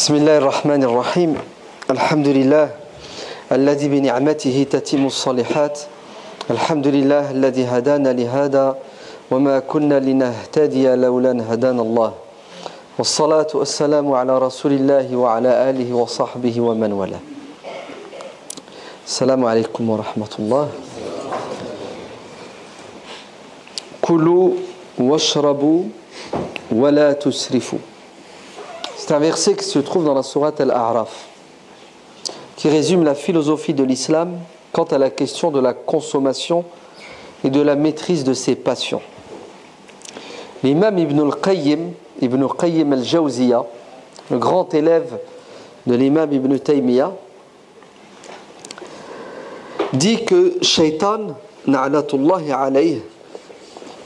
بسم الله الرحمن الرحيم الحمد لله الذي بنعمته تتم الصالحات الحمد لله الذي هدانا لهذا وما كنا لنهتدي لولا أن هدانا الله والصلاة والسلام على رسول الله وعلى آله وصحبه ومن والاه. السلام عليكم ورحمة الله. كلوا واشربوا ولا تسرفوا. C'est un verset qui se trouve dans la sourate Al-A'raf, qui résume la philosophie de l'islam quant à la question de la consommation et de la maîtrise de ses passions. L'imam Ibn Qayyim al-Jawziyya, le grand élève de l'imam Ibn Taymiyyah, dit que Shaitan, na'latullahi alayh,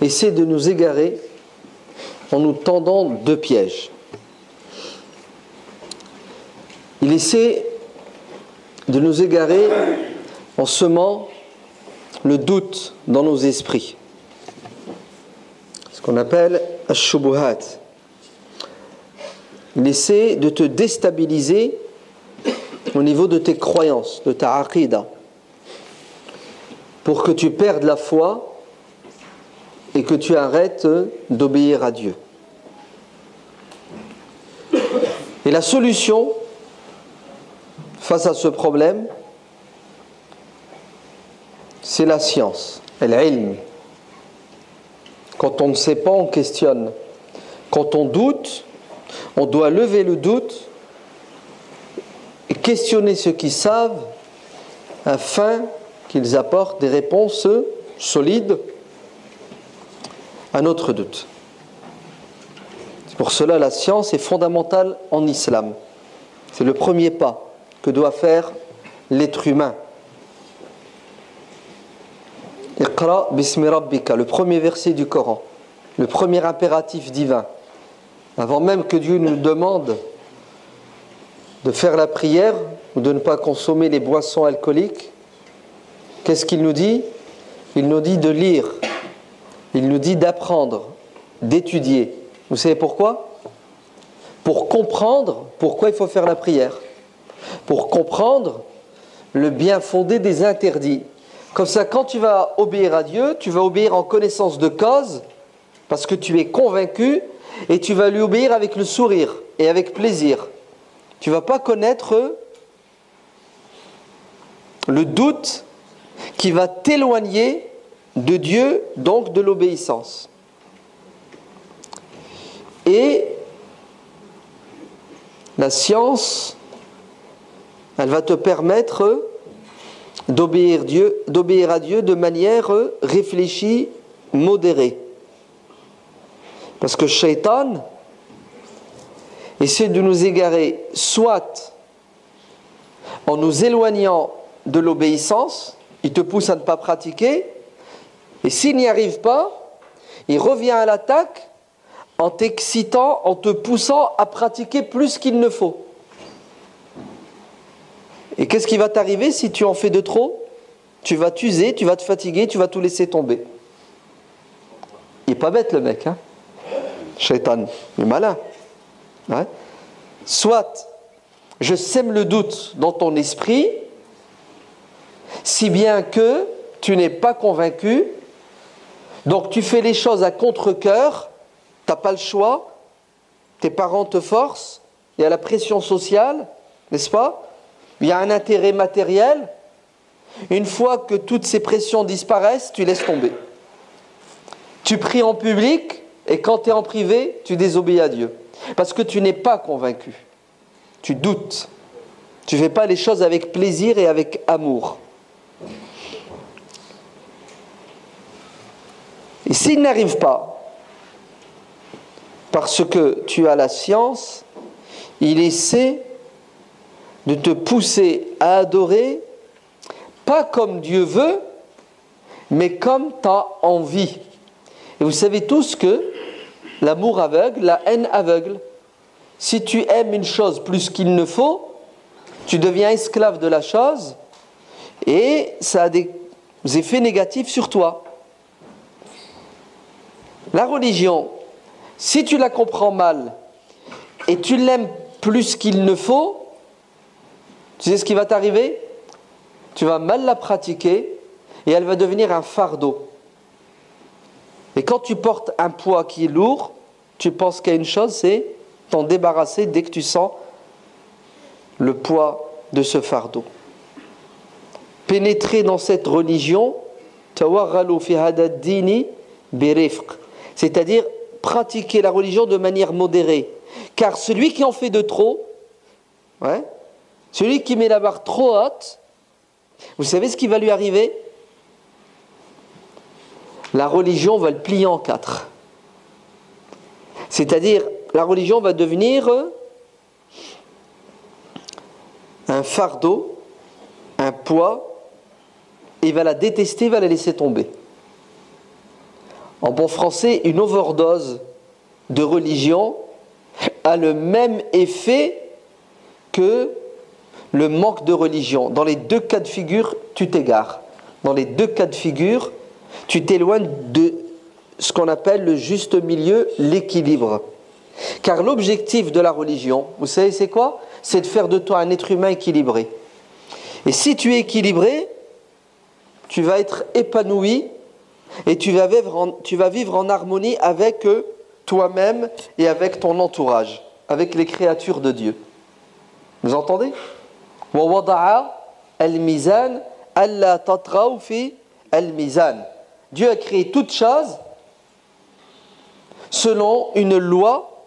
essaie de nous égarer en nous tendant deux pièges. Il essaie de nous égarer en semant le doute dans nos esprits, ce qu'on appelle ash-shubuhat. Il essaie de te déstabiliser au niveau de tes croyances, de ta aqida, pour que tu perdes la foi et que tu arrêtes d'obéir à Dieu. Et la solution face à ce problème, c'est la science, l'ilm. Quand on ne sait pas, on questionne. Quand on doute, on doit lever le doute et questionner ceux qui savent afin qu'ils apportent des réponses solides à notre doute. C'est pour cela la science est fondamentale en islam. C'est le premier pas que doit faire l'être humain. Iqra bismi rabbika, le premier verset du Coran, le premier impératif divin. Avant même que Dieu nous demande de faire la prière ou de ne pas consommer les boissons alcooliques, qu'est-ce qu'il nous dit? Il nous dit de lire, il nous dit d'apprendre, d'étudier. Vous savez pourquoi? Pour comprendre pourquoi il faut faire la prière. Pour comprendre le bien fondé des interdits. Comme ça, quand tu vas obéir à Dieu, tu vas obéir en connaissance de cause, parce que tu es convaincu, et tu vas lui obéir avec le sourire et avec plaisir. Tu ne vas pas connaître le doute qui va t'éloigner de Dieu, donc de l'obéissance. Et la science, elle va te permettre d'obéir à Dieu de manière réfléchie, modérée. Parce que Shaitan essaie de nous égarer soit en nous éloignant de l'obéissance, il te pousse à ne pas pratiquer, et s'il n'y arrive pas, il revient à l'attaque en t'excitant, en te poussant à pratiquer plus qu'il ne faut. Et qu'est-ce qui va t'arriver si tu en fais de trop? Tu vas t'user, tu vas te fatiguer, tu vas tout laisser tomber. Il n'est pas bête le mec, hein? Shaitan, il est malin. Ouais. Soit je sème le doute dans ton esprit, si bien que tu n'es pas convaincu, donc tu fais les choses à contre-cœur, tu n'as pas le choix, tes parents te forcent, il y a la pression sociale, n'est-ce pas? Il y a un intérêt matériel. Une fois que toutes ces pressions disparaissent, tu laisses tomber. Tu pries en public et quand tu es en privé, tu désobéis à Dieu. Parce que tu n'es pas convaincu. Tu doutes. Tu ne fais pas les choses avec plaisir et avec amour. Et s'il n'arrive pas, parce que tu as la science, il essaie de te pousser à adorer, pas comme Dieu veut, mais comme tu as envie. Et vous savez tous que l'amour aveugle, la haine aveugle. Si tu aimes une chose plus qu'il ne faut, tu deviens esclave de la chose et ça a des effets négatifs sur toi. La religion, si tu la comprends mal et tu l'aimes plus qu'il ne faut, tu sais ce qui va t'arriver? Tu vas mal la pratiquer et elle va devenir un fardeau. Et quand tu portes un poids qui est lourd, tu penses qu'à une chose, c'est t'en débarrasser dès que tu sens le poids de ce fardeau. Pénétrer dans cette religion, c'est-à-dire pratiquer la religion de manière modérée. Car celui qui en fait de trop, celui qui met la barre trop haute, vous savez ce qui va lui arriver? La religion va le plier en quatre. C'est-à-dire, la religion va devenir un fardeau, un poids, et il va la détester, il va la laisser tomber. En bon français, une overdose de religion a le même effet que le manque de religion. Dans les deux cas de figure, tu t'égares. Dans les deux cas de figure, tu t'éloignes de ce qu'on appelle le juste milieu, l'équilibre. Car l'objectif de la religion, vous savez c'est quoi? C'est de faire de toi un être humain équilibré. Et si tu es équilibré, tu vas être épanoui et tu vas vivre en harmonie avec toi-même et avec ton entourage, avec les créatures de Dieu. Vous entendez? al-mizan alla tatraw fi al-mizan. Dieu a créé toute chose selon une loi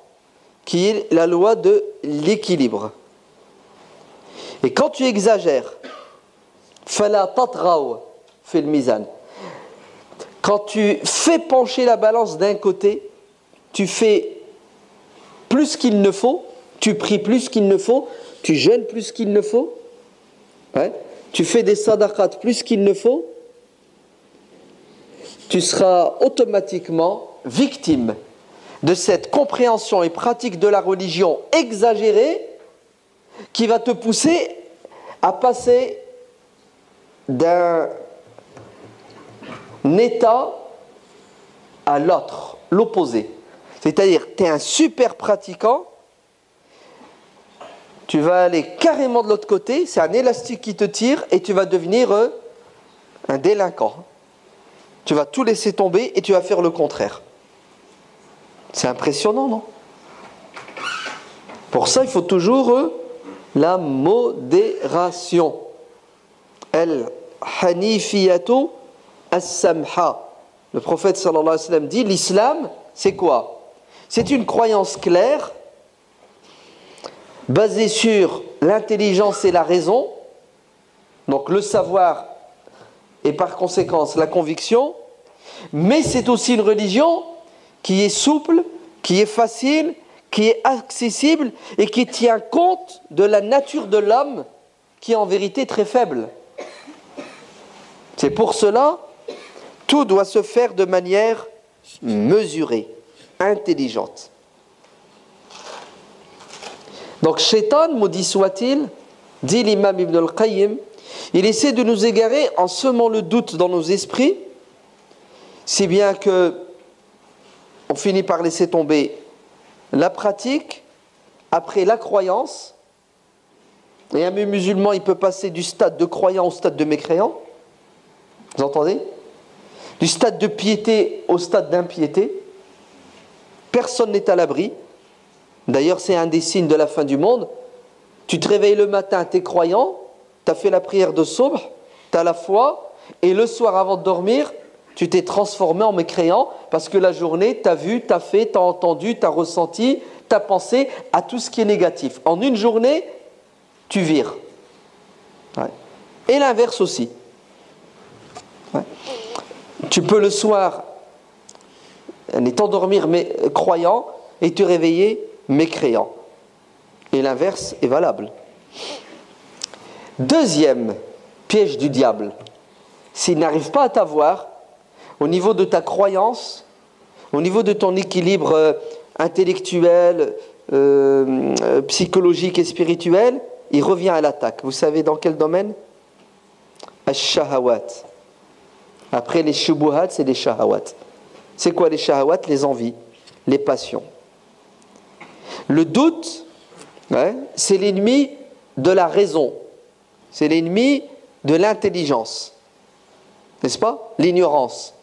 qui est la loi de l'équilibre. Et quand tu exagères, fala tatraw fi al-mizan. Quand tu fais pencher la balance d'un côté, tu fais plus qu'il ne faut, tu pries plus qu'il ne faut, tu jeûnes plus qu'il ne faut, tu fais des sadaqat plus qu'il ne faut, tu seras automatiquement victime de cette compréhension et pratique de la religion exagérée qui va te pousser à passer d'un état à l'autre, l'opposé. C'est-à-dire, tu es un super pratiquant, tu vas aller carrément de l'autre côté, c'est un élastique qui te tire et tu vas devenir un délinquant. Tu vas tout laisser tomber et tu vas faire le contraire. C'est impressionnant, non? Pour ça, il faut toujours la modération. Al-hanifiyatu as-samha. Le prophète sallallahu alayhi wa sallam dit, l'islam, c'est quoi? C'est une croyance claire, basée sur l'intelligence et la raison, donc le savoir et par conséquence la conviction, mais c'est aussi une religion qui est souple, qui est facile, qui est accessible et qui tient compte de la nature de l'homme qui est en vérité très faible. C'est pour cela, tout doit se faire de manière mesurée, intelligente. Donc, Shaitan, maudit soit-il, dit l'imam Ibn al-Qayyim, il essaie de nous égarer en semant le doute dans nos esprits, si bien que on finit par laisser tomber la pratique après la croyance. Et un musulman, il peut passer du stade de croyant au stade de mécréant. Vous entendez? Du stade de piété au stade d'impiété. Personne n'est à l'abri. D'ailleurs, c'est un des signes de la fin du monde. Tu te réveilles le matin, tu es croyant, tu as fait la prière de Subh, tu as la foi, et le soir avant de dormir, tu t'es transformé en mécréant parce que la journée, tu as vu, tu as fait, tu as entendu, tu as ressenti, tu as pensé à tout ce qui est négatif. En une journée, tu vires. Et l'inverse aussi. Tu peux le soir t'endormir croyant et te réveiller mécréant. Et l'inverse est valable. Deuxième piège du diable. S'il n'arrive pas à t'avoir, au niveau de ta croyance, au niveau de ton équilibre intellectuel, psychologique et spirituel, il revient à l'attaque. Vous savez dans quel domaine? Ash-shahawat. Après les shubuhat, c'est les shahawat. C'est quoi les shahawat? Les envies, les passions. Le doute Ouais, c'est l'ennemi de la raison. C'est l'ennemi de l'intelligence. N'est-ce pas? L'ignorance.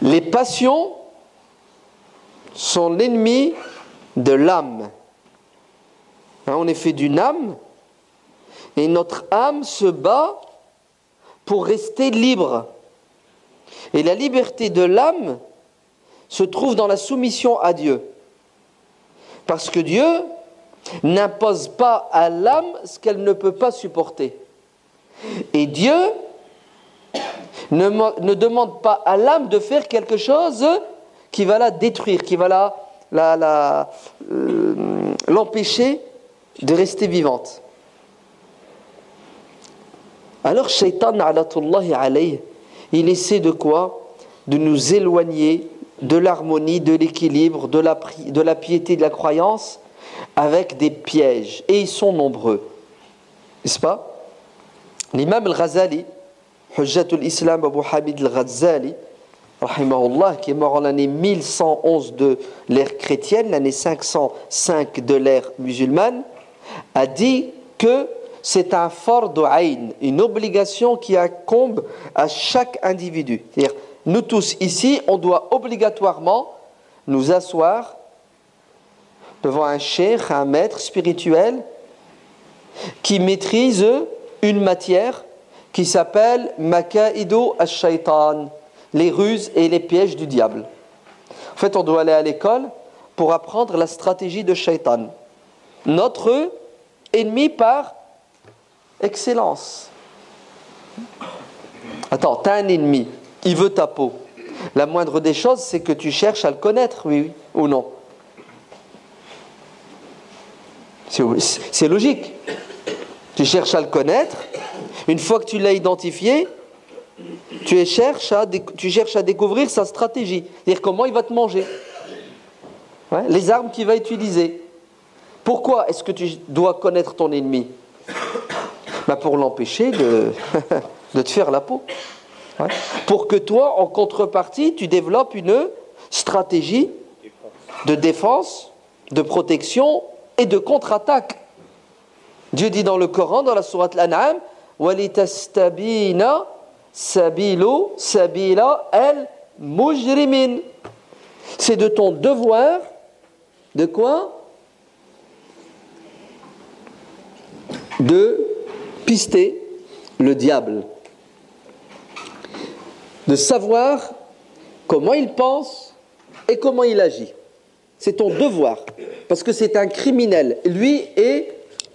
Les passions sont l'ennemi de l'âme. Hein, on est fait d'une âme et notre âme se bat pour rester libre. Et la liberté de l'âme se trouve dans la soumission à Dieu. Parce que Dieu n'impose pas à l'âme ce qu'elle ne peut pas supporter. Et Dieu ne demande pas à l'âme de faire quelque chose qui va la détruire, qui va l'empêcher de rester vivante. Alors, Shaitan, alatullahi alayhi, il essaie de quoi? De nous éloigner de l'harmonie, de l'équilibre, de la piété, de la croyance, avec des pièges. Et ils sont nombreux. N'est-ce pas? L'imam al-Ghazali, Hujjatul Islam Abu Hamid al-Ghazali, rahimahullah, qui est mort en l'année 1111 de l'ère chrétienne, l'année 505 de l'ère musulmane, a dit que c'est un fard ayn, une obligation qui incombe à chaque individu. C'est-à-dire, nous tous ici, on doit obligatoirement nous asseoir devant un cheikh, un maître spirituel qui maîtrise une matière qui s'appelle Maka'idu ash-shaytan, les ruses et les pièges du diable. En fait, on doit aller à l'école pour apprendre la stratégie de Shaitan, notre ennemi par excellence. Attends, t'as un ennemi, il veut ta peau. La moindre des choses, c'est que tu cherches à le connaître, oui ou non. C'est logique. Tu cherches à le connaître. Une fois que tu l'as identifié, tu cherches à découvrir sa stratégie. C'est-à-dire comment il va te manger. Ouais, les armes qu'il va utiliser. Pourquoi est-ce que tu dois connaître ton ennemi? Pour l'empêcher de te faire la peau. Ouais. Pour que toi, en contrepartie, tu développes une stratégie de défense, de protection et de contre-attaque. Dieu dit dans le Coran, dans la sourate Al-An'am, وَلِتَسْتَبِينَ sabila al-mujrimin. C'est de ton devoir, de quoi? De pister le diable. De savoir comment il pense et comment il agit. C'est ton devoir. Parce que c'est un criminel. Lui et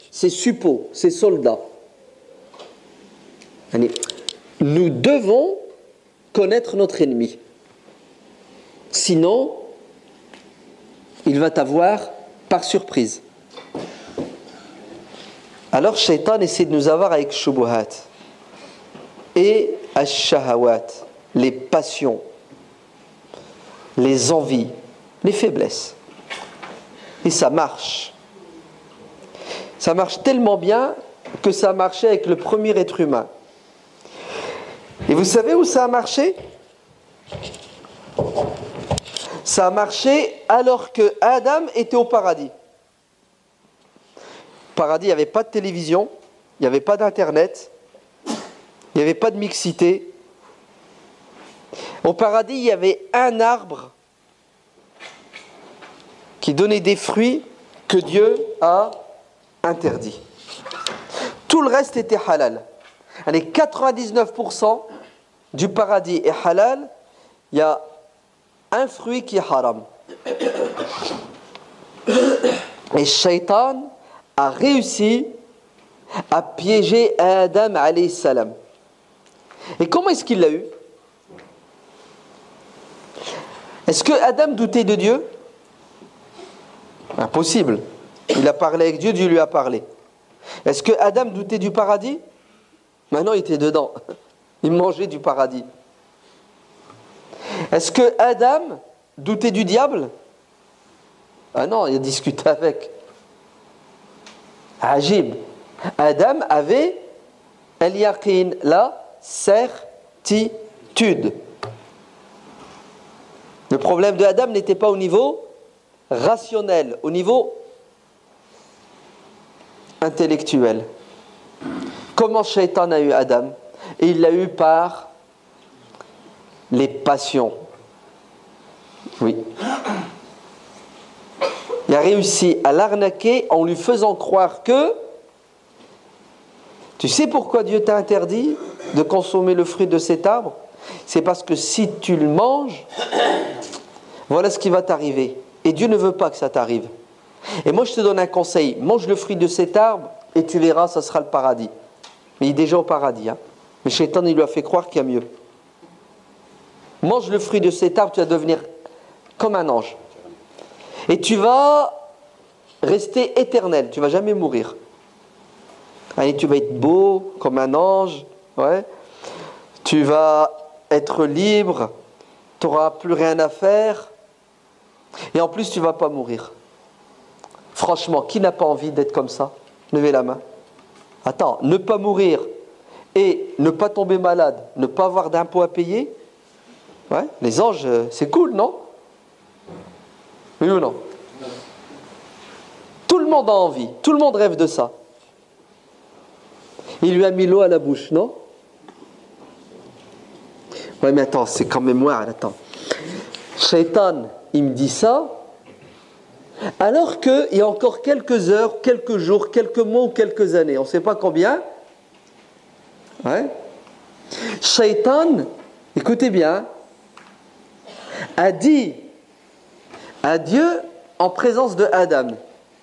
ses suppôts, ses soldats. Allez. Nous devons connaître notre ennemi. Sinon, il va t'avoir par surprise. Alors, Shaitan essaie de nous avoir avec shubuhat et ash-shahawat, les passions, les envies, les faiblesses. Et ça marche. Ça marche tellement bien que ça a marché avec le premier être humain. Et vous savez où ça a marché? Ça a marché alors que Adam était au paradis. Au paradis, il n'y avait pas de télévision, il n'y avait pas d'internet, il n'y avait pas de mixité. Au paradis, il y avait un arbre qui donnait des fruits que Dieu a interdits. Tout le reste était halal. Allez, 99% du paradis est halal, il y a un fruit qui est haram. Et Shaitan a réussi à piéger Adam alayhi salam. Et comment est-ce qu'il l'a eu? Est-ce que Adam doutait de Dieu? Impossible. Il a parlé avec Dieu, Dieu lui a parlé. Est-ce que Adam doutait du paradis? Maintenant, il était dedans. Il mangeait du paradis. Est-ce que Adam doutait du diable? Ah non, il a discuté avec. Ajib. Adam avait al-yaqin, la certitude. Le problème de Adam n'était pas au niveau rationnel, au niveau intellectuel. Comment Shaitan a eu Adam? Et il l'a eu par les passions. Oui. Il a réussi à l'arnaquer en lui faisant croire que... Tu sais pourquoi Dieu t'a interdit de consommer le fruit de cet arbre? C'est parce que si tu le manges, voilà ce qui va t'arriver. Et Dieu ne veut pas que ça t'arrive. Et moi je te donne un conseil, mange le fruit de cet arbre et tu verras, ça sera le paradis. Mais il est déjà au paradis. Hein. Mais Shaitan, il lui a fait croire qu'il y a mieux. Mange le fruit de cet arbre, tu vas devenir comme un ange. Et tu vas rester éternel, tu ne vas jamais mourir. Allez, tu vas être beau comme un ange, ouais. Tu vas être libre, tu n'auras plus rien à faire. Et en plus, tu ne vas pas mourir. Franchement, qui n'a pas envie d'être comme ça? Levez la main. Attends, ne pas mourir et ne pas tomber malade, ne pas avoir d'impôts à payer. Ouais, les anges, c'est cool, non? Oui ou non? Tout le monde a envie, tout le monde rêve de ça. Il lui a mis l'eau à la bouche, non? Ouais, mais attends, c'est quand même moi, attends. Shaitan, il me dit ça, alors qu'il y a encore quelques heures, quelques jours, quelques mois ou quelques années, on ne sait pas combien. Ouais. Shaitan, écoutez bien, a dit à Dieu en présence de Adam.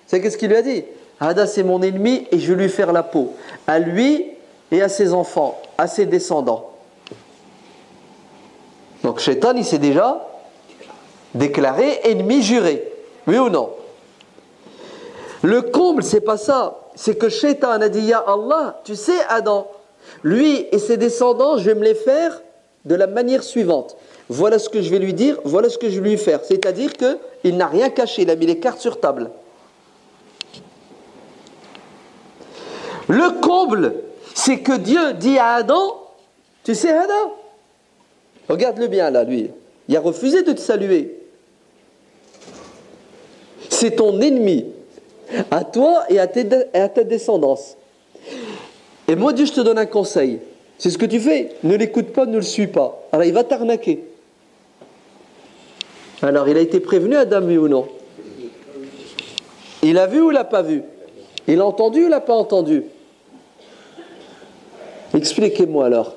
C'est qu'est-ce qu'il lui a dit? Adam, c'est mon ennemi et je vais lui faire la peau. À lui et à ses enfants, à ses descendants. Donc Shaitan, il s'est déjà déclaré ennemi juré. Oui ou non? Le comble, c'est pas ça. C'est que Shaitan a dit, ya Allah, tu sais Adam, lui et ses descendants, je vais me les faire de la manière suivante. Voilà ce que je vais lui dire, voilà ce que je vais lui faire. C'est-à-dire qu'il n'a rien caché, il a mis les cartes sur table. Le comble, c'est que Dieu dit à Adam, tu sais Adam, regarde-le bien là, lui, il a refusé de te saluer. C'est ton ennemi, à toi et à ta descendance. Et moi Dieu, je te donne un conseil. C'est ce que tu fais, ne l'écoute pas, ne le suis pas. Alors il va t'arnaquer. Alors il a été prévenu Adam, oui ou non? Il a vu ou il l'a pas vu? Il a entendu ou il l'a pas entendu? Expliquez-moi alors,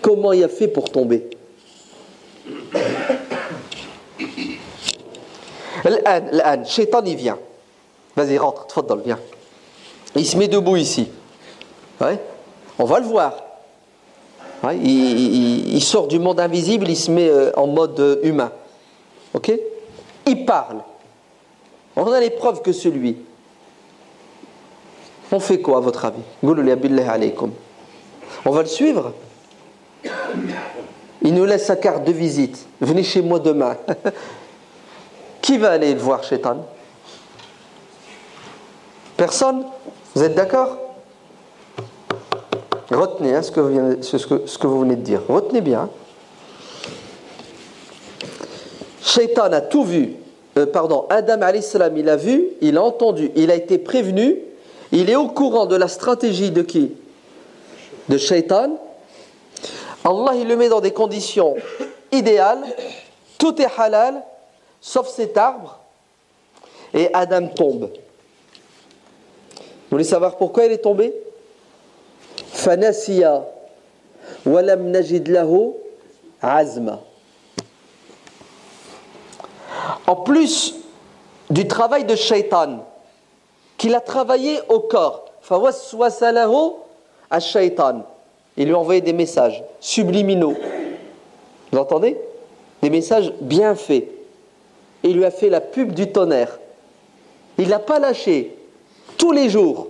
comment il a fait pour tomber? L'âne, Shaitan il vient. Vas-y, rentre, tfaddal, viens. Il se met debout ici. Ouais. On va le voir. Ouais. Il sort du monde invisible, il se met en mode humain. Ok? Il parle. On a les preuves que celui. On fait quoi à votre avis? On va le suivre. Il nous laisse sa carte de visite. Venez chez moi demain. Qui va aller le voir, Shaitan? Personne? Vous êtes d'accord? Retenez ce que vous venez de dire. Retenez bien. Shaitan a tout vu. Adam alayhi salam, il a vu, il a entendu, il a été prévenu, il est au courant de la stratégie de qui? De Shaitan. Allah, il le met dans des conditions idéales, tout est halal, sauf cet arbre, et Adam tombe. Vous voulez savoir pourquoi il est tombé? Fanasiya walam najid lahu azma. En plus du travail de Shaitan, qu'il a travaillé au corps, fawaswasa lahu ash-shaytan. Il lui a envoyé des messages subliminaux. Vous entendez? Des messages bien faits. Il lui a fait la pub du tonnerre. Il n'a pas lâché. Tous les jours.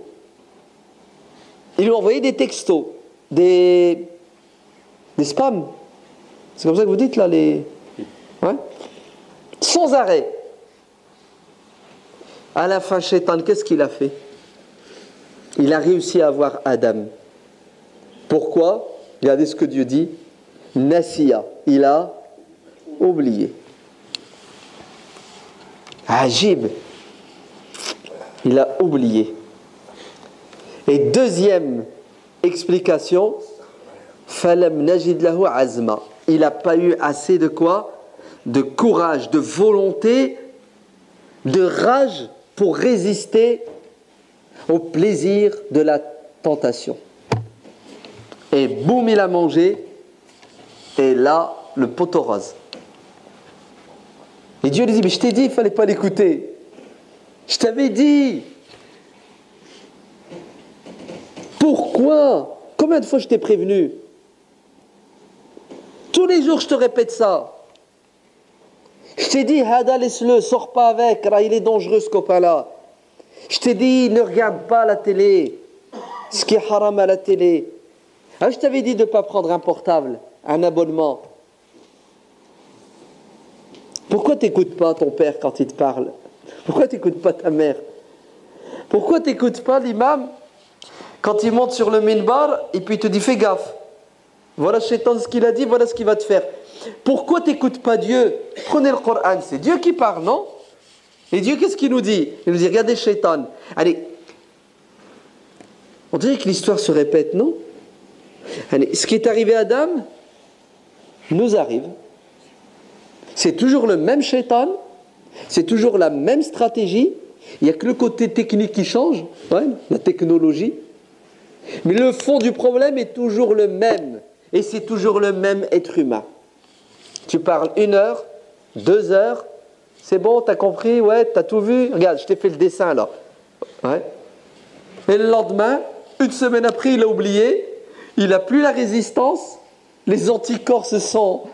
Il lui a envoyé des textos, des spams. C'est comme ça que vous dites là, les... Ouais. Sans arrêt. À la fin, Shaitan, qu'est-ce qu'il a fait? Il a réussi à avoir Adam. Pourquoi? Regardez ce que Dieu dit. Nasiya, il a oublié. Ajib. Il a oublié. Et deuxième explication, falam najid lahu azma. Il n'a pas eu assez de quoi? De courage, de volonté, de rage pour résister au plaisir de la tentation. Et boum, il a mangé. Et là, le poteau rose. Et Dieu lui dit, mais je t'ai dit, il ne fallait pas l'écouter. Je t'avais dit. Pourquoi? Combien de fois je t'ai prévenu? Tous les jours, je te répète ça. Je t'ai dit, Hada, laisse-le, sors pas avec. Là, il est dangereux, ce copain-là. Je t'ai dit, ne regarde pas la télé. Ce qui est haram à la télé. Ah, je t'avais dit de ne pas prendre un portable, un abonnement. Pourquoi tu n'écoutes pas ton père quand il te parle? Pourquoi tu n'écoutes pas ta mère? Pourquoi tu n'écoutes pas l'imam quand il monte sur le minbar et puis il te dit fais gaffe? Voilà Shaitan ce qu'il a dit, voilà ce qu'il va te faire. Pourquoi tu n'écoutes pas Dieu? Prenez le Coran, c'est Dieu qui parle, non? Et Dieu, qu'est-ce qu'il nous dit? Il nous dit, regardez Shaitan. Allez, on dirait que l'histoire se répète, non? Allez, ce qui est arrivé à Adam nous arrive. C'est toujours le même Shaitan, c'est toujours la même stratégie. Il n'y a que le côté technique qui change, ouais, la technologie. Mais le fond du problème est toujours le même. Et c'est toujours le même être humain. Tu parles 1 heure, 2 heures, c'est bon, t'as compris, ouais, t'as tout vu. Regarde, je t'ai fait le dessin là. Ouais. Et le lendemain, 1 semaine après, il a oublié, il n'a plus la résistance, les anticorps se sont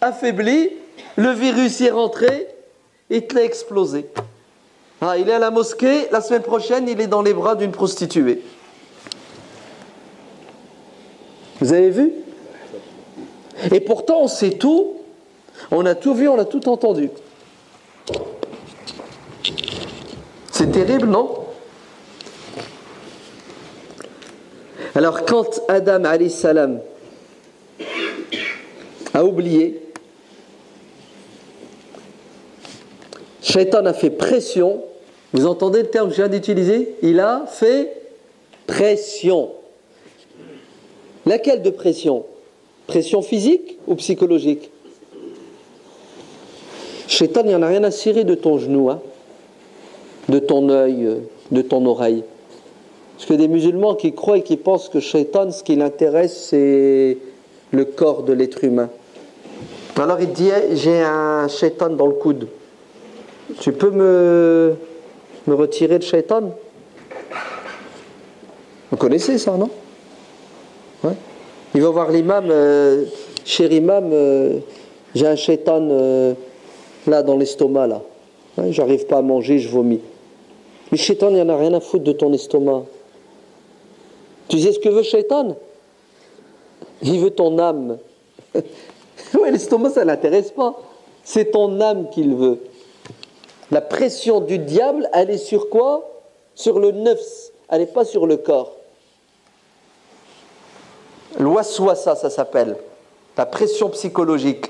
affaiblis, le virus y est rentré, et il te l'a explosé. Ah, il est à la mosquée, la semaine prochaine, il est dans les bras d'une prostituée. Vous avez vu? Et pourtant, on sait tout, on a tout vu, on a tout entendu. C'est terrible, non? Alors, quand Adam, alayhi salam, a oublié, Shaitan a fait pression. Vous entendez le terme que je viens d'utiliser? Il a fait pression. Laquelle de pression? Pression physique ou psychologique? Shaitan, il n'y en a rien à cirer de ton genou, hein, de ton œil, de ton oreille. Parce que des musulmans qui croient et qui pensent que Shaitan, ce qui l'intéresse, c'est le corps de l'être humain. Alors il dit, j'ai un Shaitan dans le coude. Tu peux me retirer le Shaitan? Vous connaissez ça, non? Ouais. Il va voir l'imam, cher imam, j'ai un Shaitan là dans l'estomac, là. Ouais, j'arrive pas à manger, je vomis. Mais Shaitan, il n'y en a rien à foutre de ton estomac. Tu sais ce que veut Shaitan? Il veut ton âme. Ouais, l'estomac, ça ne l'intéresse pas. C'est ton âme qu'il veut. La pression du diable, elle est sur quoi? Sur le nefs. Elle n'est pas sur le corps. L'waswasa, ça s'appelle. La pression psychologique.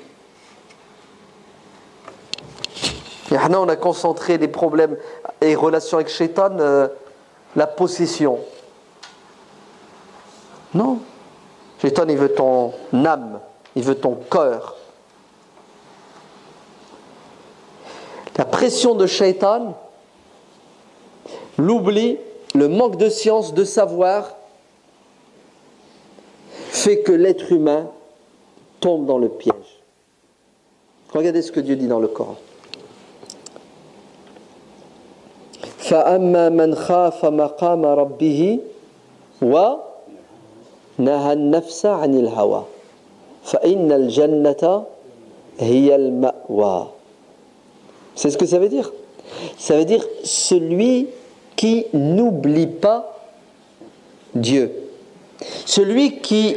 Et maintenant, on a concentré les problèmes et relations avec Shaitan, la possession. Non. Shaitan, il veut ton âme, il veut ton cœur. La pression de Shaitan, l'oubli, le manque de science, de savoir, fait que l'être humain tombe dans le piège. Regardez ce que Dieu dit dans le Coran. فَأَمَّا مَنْ خَافَ مَقَامَ رَبِّهِ وَنَهَى النَّفْسَ عَنِ الْهَوَى فَإِنَّ الْجَنَّةَ هِيَ الْمَأْوَى. C'est ce que ça veut dire? Ça veut dire celui qui n'oublie pas Dieu. Celui qui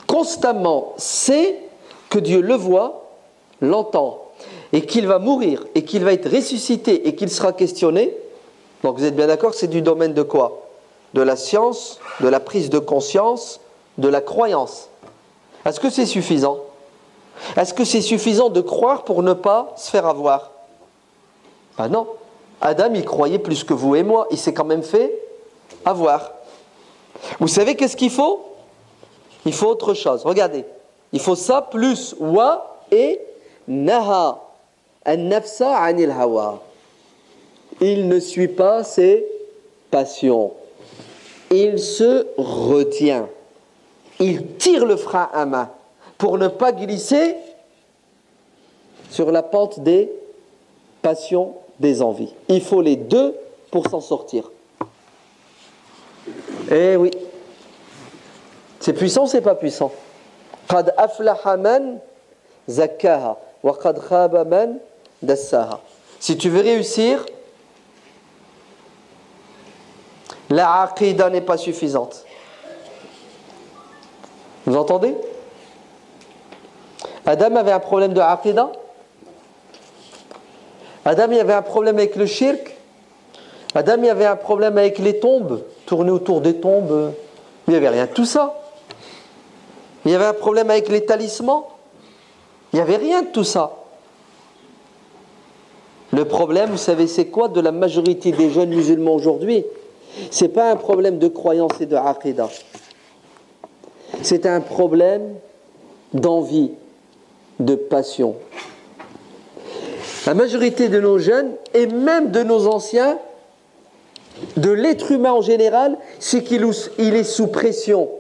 constamment sait que Dieu le voit, l'entend, et qu'il va mourir, et qu'il va être ressuscité, et qu'il sera questionné. Donc vous êtes bien d'accord, c'est du domaine de quoi? De la science, de la prise de conscience, de la croyance. Est-ce que c'est suffisant? Est-ce que c'est suffisant de croire pour ne pas se faire avoir? Ben non. Adam, il croyait plus que vous et moi. Il s'est quand même fait avoir. Vous savez qu'est-ce qu'il faut? Il faut autre chose. Regardez. Il faut ça plus wa et naha. An-nafsa anil hawa. Il ne suit pas ses passions. Il se retient. Il tire le frein à main pour ne pas glisser sur la pente des passions, des envies. Il faut les deux pour s'en sortir. Eh oui. C'est puissant ou c'est pas puissant? Qad aflaha man zakkaha wa qad khaba man dassaha. Si tu veux réussir, la aqida n'est pas suffisante. Vous entendez? Adam avait un problème de aqida. Adam il avait un problème avec le shirk. Adam il avait un problème avec les tombes, tourner autour des tombes. Il n'y avait rien de tout ça. Il y avait un problème avec les talismans. Il n'y avait rien de tout ça. Le problème, vous savez, c'est quoi de la majorité des jeunes musulmans aujourd'hui? Ce n'est pas un problème de croyance et de aqida. C'est un problème d'envie, de passion. La majorité de nos jeunes, et même de nos anciens, de l'être humain en général, c'est qu'il est sous pression.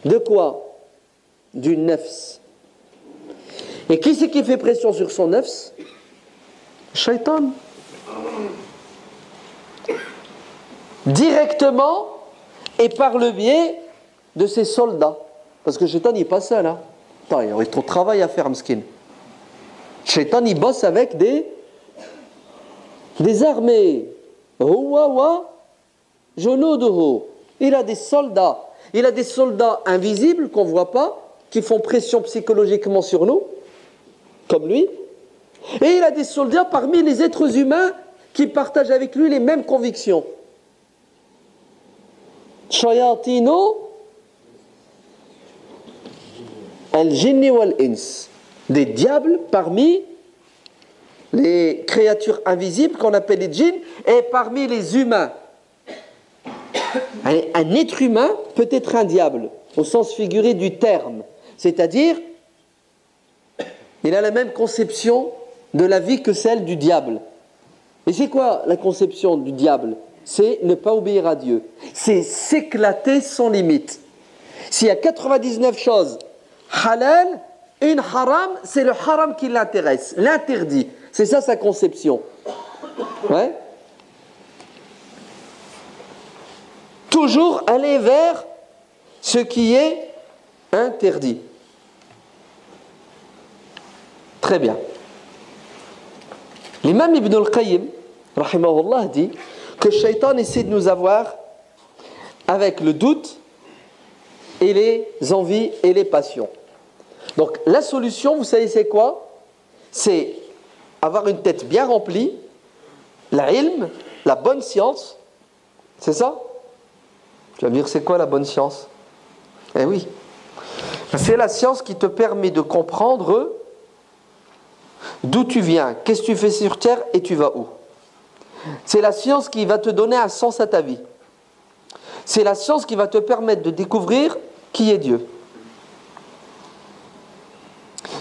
De quoi? Du nafs. Et qui c'est qui fait pression sur son nafs? Shaitan. Directement et par le biais de ses soldats. Parce que Shaitan n'est pas seul. Hein. Attends, il y aurait trop de travail à faire, Mskin. Shaitan, il bosse avec des armées. Il a des soldats. Il a des soldats invisibles qu'on ne voit pas, qui font pression psychologiquement sur nous, comme lui. Et il a des soldats parmi les êtres humains qui partagent avec lui les mêmes convictions. Shayatino al-jinni wal-ins. Des diables parmi les créatures invisibles qu'on appelle les djinns et parmi les humains. Un être humain peut être un diable au sens figuré du terme, c'est-à-dire il a la même conception de la vie que celle du diable. Et c'est quoi la conception du diable? C'est ne pas obéir à Dieu, c'est s'éclater sans limite. S'il y a 99 choses halal, une haram, c'est le haram qui l'intéresse, l'interdit. C'est ça sa conception. Ouais. Toujours aller vers ce qui est interdit. Très bien. L'imam Ibn al-Qayyim, rahimahullah, dit que le shaitan essaie de nous avoir avec le doute et les envies et les passions. Donc la solution, vous savez c'est quoi? C'est avoir une tête bien remplie, la ilm, la bonne science, c'est ça? Tu vas me dire c'est quoi la bonne science? Eh oui, c'est la science qui te permet de comprendre d'où tu viens, qu'est-ce que tu fais sur terre et tu vas où. C'est la science qui va te donner un sens à ta vie. C'est la science qui va te permettre de découvrir qui est Dieu.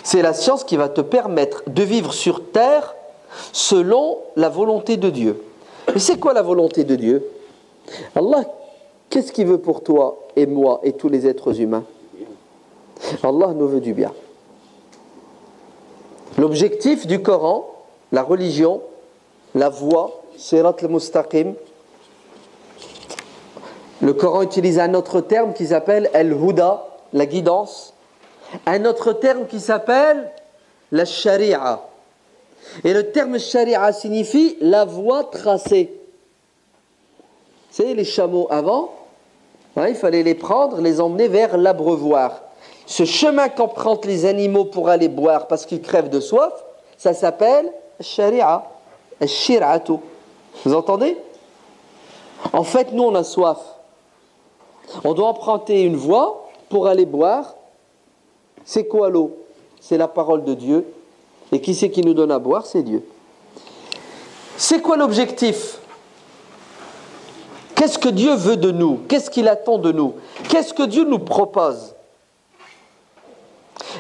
C'est la science qui va te permettre de vivre sur terre selon la volonté de Dieu. Et c'est quoi la volonté de Dieu? Allah, qu'est-ce qu'il veut pour toi et moi et tous les êtres humains? Allah nous veut du bien. L'objectif du Coran, la religion, la voie, Sirat al-Mustaqim. Le Coran utilise un autre terme qui s'appelle Al-Huda, la guidance. Un autre terme qui s'appelle la Sharia. Et le terme Sharia signifie la voie tracée. Vous savez, les chameaux avant, il fallait les prendre, les emmener vers l'abreuvoir. Ce chemin qu'empruntent les animaux pour aller boire parce qu'ils crèvent de soif, ça s'appelle Sharia, Shir'atu. Vous entendez? En fait, nous, on a soif. On doit emprunter une voie pour aller boire. C'est quoi l'eau? C'est la parole de Dieu. Et qui c'est qui nous donne à boire? C'est Dieu. C'est quoi l'objectif? Qu'est-ce que Dieu veut de nous? Qu'est-ce qu'il attend de nous? Qu'est-ce que Dieu nous propose?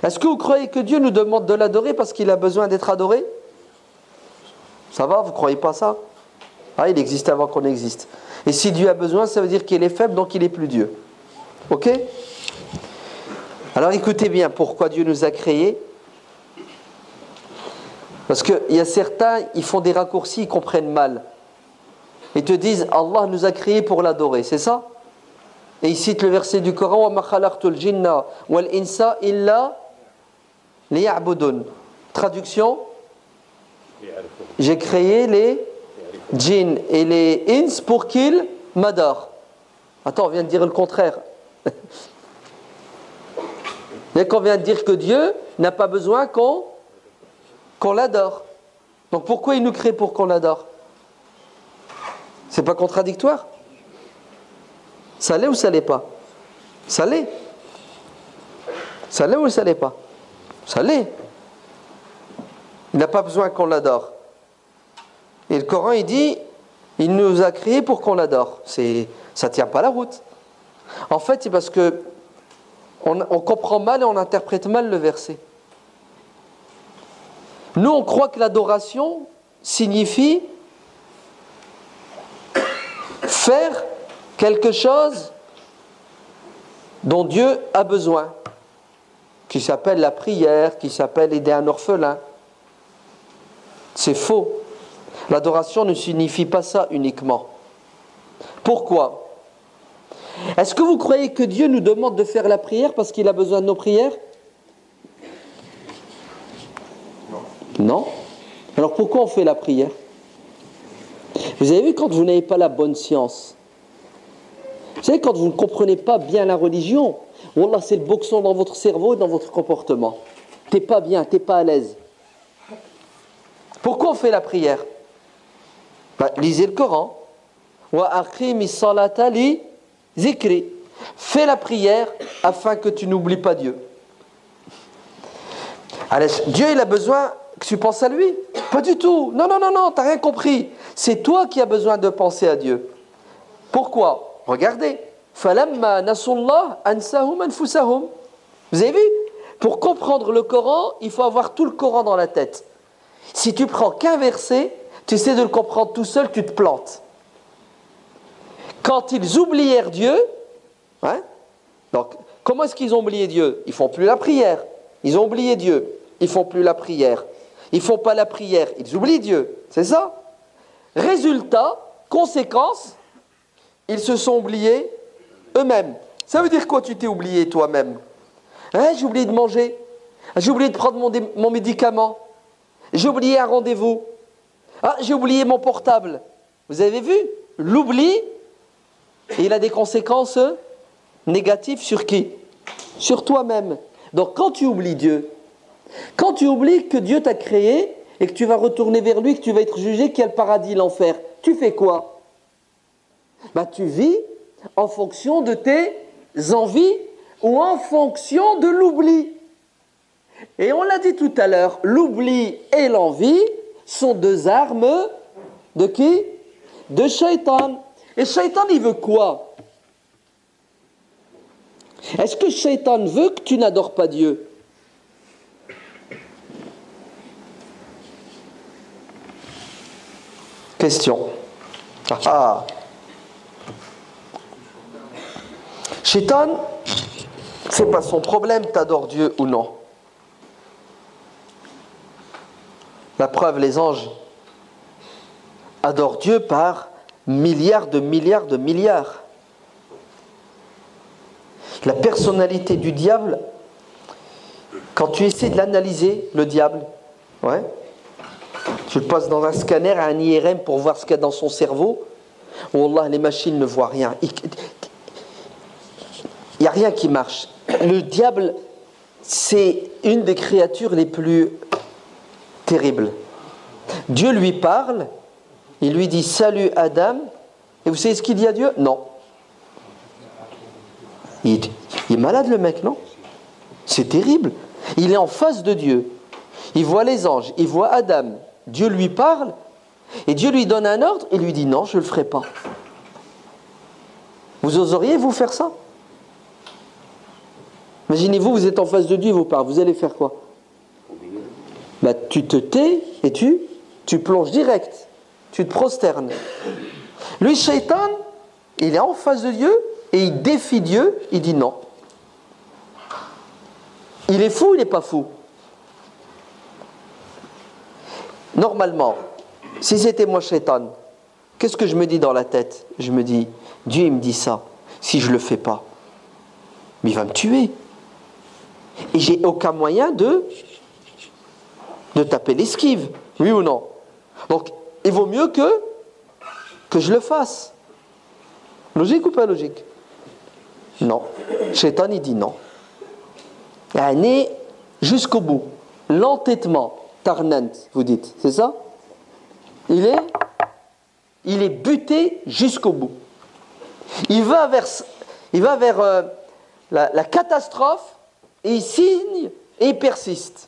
Est-ce que vous croyez que Dieu nous demande de l'adorer parce qu'il a besoin d'être adoré? Ça va, vous ne croyez pas ça? Ah, il existe avant qu'on existe. Et si Dieu a besoin, ça veut dire qu'il est faible, donc il n'est plus Dieu. Ok? Alors écoutez bien, pourquoi Dieu nous a créés? Parce qu'il y a certains, ils font des raccourcis, ils comprennent mal. Ils te disent, Allah nous a créés pour l'adorer, c'est ça? Et ils citent le verset du Coran, وَمَا خَلَقْتُ الْجِنَّ وَالْإِنسَ إِلَّا لِيَعْبُدُونَ. Traduction, j'ai créé les djinns et les ins pour qu'ils m'adorent. Attends, on vient de dire le contraire. Et qu'on vient de dire que Dieu n'a pas besoin qu'on l'adore. Donc pourquoi il nous crée pour qu'on l'adore? C'est pas contradictoire? Ça l'est ou ça l'est pas? Ça l'est. Ça l'est ou ça l'est pas? Ça l'est. Il n'a pas besoin qu'on l'adore. Et le Coran, il dit, il nous a créés pour qu'on l'adore. Ça tient pas la route. En fait, c'est parce que on comprend mal et on interprète mal le verset. Nous, on croit que l'adoration signifie faire quelque chose dont Dieu a besoin, qui s'appelle la prière, qui s'appelle aider un orphelin. C'est faux. L'adoration ne signifie pas ça uniquement. Pourquoi? Est-ce que vous croyez que Dieu nous demande de faire la prière parce qu'il a besoin de nos prières? Non. Alors pourquoi on fait la prière? Vous avez vu, quand vous n'avez pas la bonne science, vous savez, quand vous ne comprenez pas bien la religion, wallah, c'est le boxon dans votre cerveau et dans votre comportement. T'es pas bien, t'es pas à l'aise. Pourquoi on fait la prière? Lisez le Coran. Wa aqimi salata li zikri. Fais la prière afin que tu n'oublies pas Dieu. Alors, Dieu, il a besoin que tu penses à lui? Pas du tout. Non, t'as rien compris. C'est toi qui as besoin de penser à Dieu. Pourquoi? Regardez. Falamma nasullah ansahum anfusahum. Vous avez vu? Pour comprendre le Coran, il faut avoir tout le Coran dans la tête. Si tu prends qu'un verset, tu essaies de le comprendre tout seul, tu te plantes. Quand ils oublièrent Dieu, donc comment est-ce qu'ils ont oublié Dieu? Ils font plus la prière. Ils ont oublié Dieu. Ils font plus la prière. Ils font pas la prière. Ils oublient Dieu. C'est ça? Résultat, conséquence, ils se sont oubliés eux-mêmes. Ça veut dire quoi, tu t'es oublié toi-même? J'ai oublié de manger. J'ai oublié de prendre mon médicament. J'ai oublié un rendez-vous. J'ai oublié mon portable. Vous avez vu? L'oubli, il a des conséquences négatives sur qui? Sur toi-même. Donc quand tu oublies Dieu, quand tu oublies que Dieu t'a créé et que tu vas retourner vers lui, que tu vas être jugé, qu'il y a le paradis, l'enfer, tu fais quoi? Tu vis en fonction de tes envies ou en fonction de l'oubli. Et on l'a dit tout à l'heure, l'oubli et l'envie sont deux armes de qui? De Shaitan. Et Shaitan, il veut quoi? Est-ce que Shaitan veut que tu n'adores pas Dieu? Question. Shaitan, c'est pas son problème, t'adores Dieu ou non. La preuve, les anges adorent Dieu par milliards de milliards de milliards. La personnalité du diable, quand tu essaies de l'analyser, le diable, tu le passes dans un scanner à un IRM pour voir ce qu'il y a dans son cerveau. Wallah, les machines ne voient rien. Il n'y a rien qui marche. Le diable, c'est une des créatures les plus terribles. Dieu lui parle, il lui dit « Salut Adam ». Et vous savez ce qu'il dit à Dieu? Non. Il est malade le mec, non? C'est terrible. Il est en face de Dieu. Il voit les anges, il voit Adam. Dieu lui parle Et Dieu lui donne un ordre et lui dit non, je ne le ferai pas. Vous oseriez vous faire ça? Imaginez-vous, vous êtes en face de Dieu, vos parents, vous allez faire quoi? Bah, tu te tais et tu plonges direct, tu te prosternes. Lui, Shaitan, il est en face de Dieu et il défie Dieu, il dit non. Il est fou ou il n'est pas fou? Normalement, si c'était moi Shaitan, qu'est-ce que je me dis dans la tête? Je me dis, Dieu il me dit ça, si je ne le fais pas, mais il va me tuer. Et j'ai aucun moyen de taper l'esquive, oui ou non? Donc, il vaut mieux que je le fasse. Logique ou pas logique? Non. Shaitan, il dit non. Il est jusqu'au bout. L'entêtement, tarnant, vous dites, c'est ça? Il est buté jusqu'au bout. Il va vers la catastrophe et il signe et il persiste.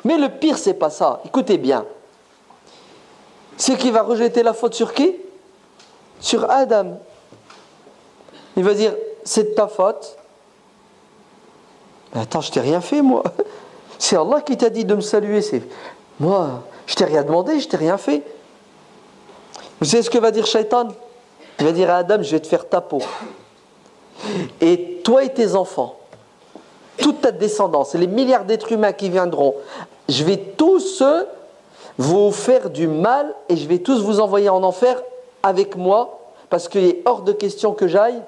Mais le pire, c'est pas ça. Écoutez bien. C'est qu'il va rejeter la faute sur qui? Sur Adam. Il va dire, c'est de ta faute. Mais attends, je t'ai rien fait, moi. C'est Allah qui t'a dit de me saluer. Moi, je t'ai rien demandé, je t'ai rien fait. Vous savez ce que va dire Shaitan? Il va dire à Adam, je vais te faire ta peau. Et toi et tes enfants, toute ta descendance, et les milliards d'êtres humains qui viendront, je vais tous vous faire du mal et je vais tous vous envoyer en enfer avec moi, parce qu'il est hors de question que j'aille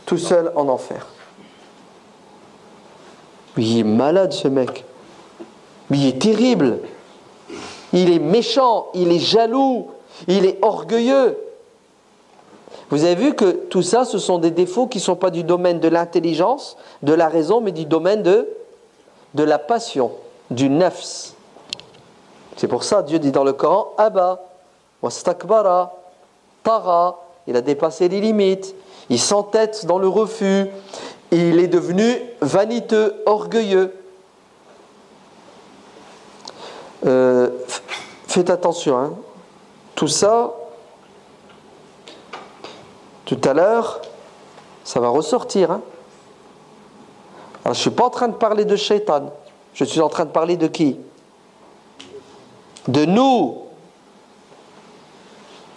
tout seul en enfer. Il est malade, ce mec. Il est terrible. Il est méchant, il est jaloux, il est orgueilleux. Vous avez vu que tout ça, ce sont des défauts qui ne sont pas du domaine de l'intelligence, de la raison, mais du domaine de la passion, du nafs. C'est pour ça, Dieu dit dans le Coran, Abba, wastakbara, tara, il a dépassé les limites, il s'entête dans le refus, il est devenu vaniteux, orgueilleux. Faites attention, hein. Tout ça, tout à l'heure, ça va ressortir. Hein. Alors, je ne suis pas en train de parler de Shaitan, je suis en train de parler de qui? De nous.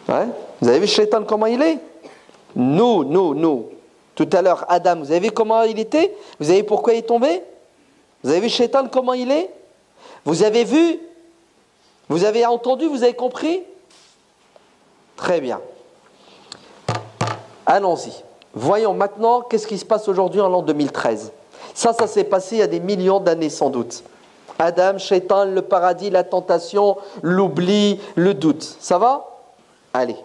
Ouais. Vous avez vu Shaitan comment il est? Nous. Tout à l'heure, Adam, vous avez vu comment il était? Vous avez vu pourquoi il est tombé? Vous avez vu Shaitan comment il est? Vous avez vu? Vous avez entendu? Vous avez compris? Très bien. Allons-y. Voyons maintenant qu'est-ce qui se passe aujourd'hui en l'an 2013. Ça s'est passé il y a des millions d'années sans doute. Adam, Shaitan, le paradis, la tentation, l'oubli, le doute. Ça va? Allez,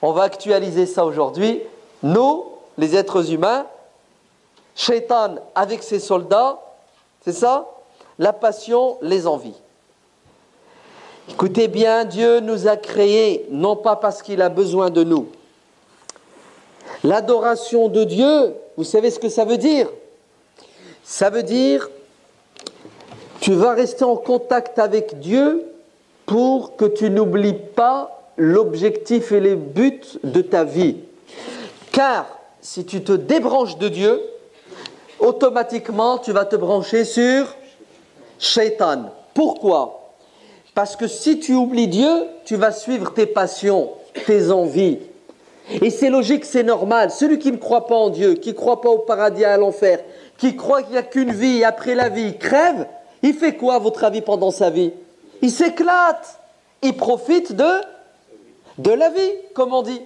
on va actualiser ça aujourd'hui. Nous, les êtres humains, Shaitan avec ses soldats, c'est ça? La passion, les envies. Écoutez bien, Dieu nous a créés, non pas parce qu'il a besoin de nous. L'adoration de Dieu, vous savez ce que ça veut dire? Ça veut dire, tu vas rester en contact avec Dieu pour que tu n'oublies pas l'objectif et les buts de ta vie. Car si tu te débranches de Dieu, automatiquement tu vas te brancher sur Shaitan. Pourquoi? Parce que si tu oublies Dieu, tu vas suivre tes passions, tes envies. Et c'est logique, c'est normal. Celui qui ne croit pas en Dieu, qui ne croit pas au paradis et à l'enfer, qui croit qu'il n'y a qu'une vie et après la vie, il crève, il fait quoi à votre avis pendant sa vie? Il s'éclate. Il profite de la vie, comme on dit.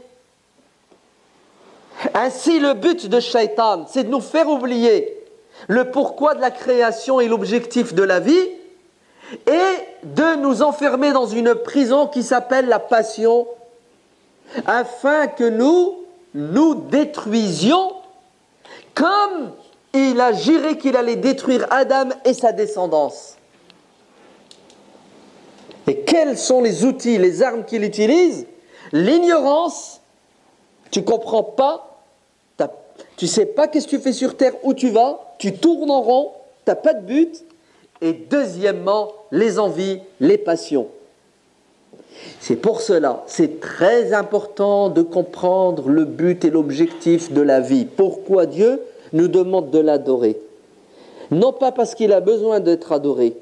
Ainsi, le but de Shaitan, c'est de nous faire oublier le pourquoi de la création et l'objectif de la vie, et de nous enfermer dans une prison qui s'appelle la passion, afin que nous détruisions comme il a juré qu'il allait détruire Adam et sa descendance. Et quels sont les outils, les armes qu'il utilise? L'ignorance, tu ne comprends pas, tu ne sais pas qu'est-ce que tu fais sur terre, où tu vas, tu tournes en rond, tu n'as pas de but. Et deuxièmement, les envies, les passions. C'est pour cela, c'est très important de comprendre le but et l'objectif de la vie. Pourquoi Dieu nous demande de l'adorer? Non pas parce qu'il a besoin d'être adoré,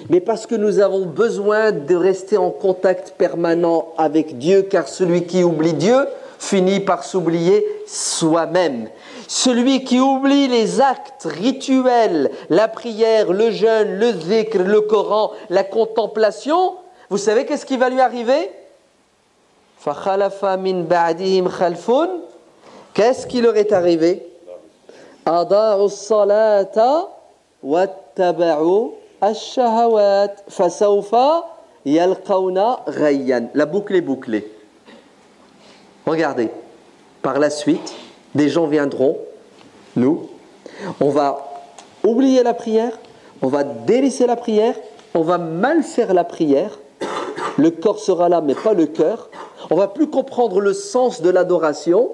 mais parce que nous avons besoin de rester en contact permanent avec Dieu, car celui qui oublie Dieu finit par s'oublier soi-même. Celui qui oublie les actes rituels, la prière, le jeûne, le zikr, le Coran, la contemplation, vous savez qu'est-ce qui va lui arriver? فَخَلَفَ مِنْ بَعْدِهِمْ خَلْفٌ. Qu'est-ce qui leur est arrivé? أَضَاعُوا الصَّلَاةَ وَاتَّبَعُوا الشَّهَوَاتِ فَسَوْفَ يَلْقَوْنَ غَيًّا. La boucle est bouclée. Regardez, par la suite, des gens viendront, nous, on va oublier la prière, on va délaisser la prière, on va mal faire la prière, le corps sera là mais pas le cœur, on va plus comprendre le sens de l'adoration,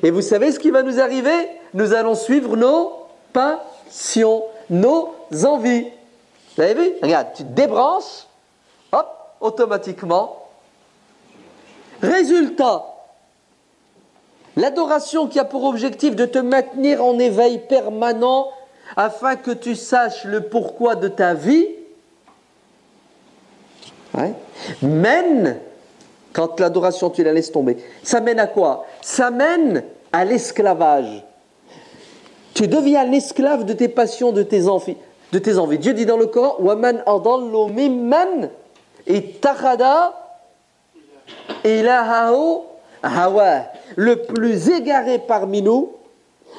et vous savez ce qui va nous arriver? Nous allons suivre nos passions, nos envies. Vous avez vu? Regarde, tu te débranches, hop, automatiquement. Résultat, l'adoration qui a pour objectif de te maintenir en éveil permanent afin que tu saches le pourquoi de ta vie, mène, quand l'adoration tu la laisses tomber, ça mène à quoi? Ça mène à l'esclavage. Tu deviens l'esclave de tes passions, de tes envies. Dieu dit dans le Coran, وَمَنْ أَضَلُّ مِمَّنْ اتَّخَذَ إِلَهَهُ هَوَاهُ. Le plus égaré parmi nous,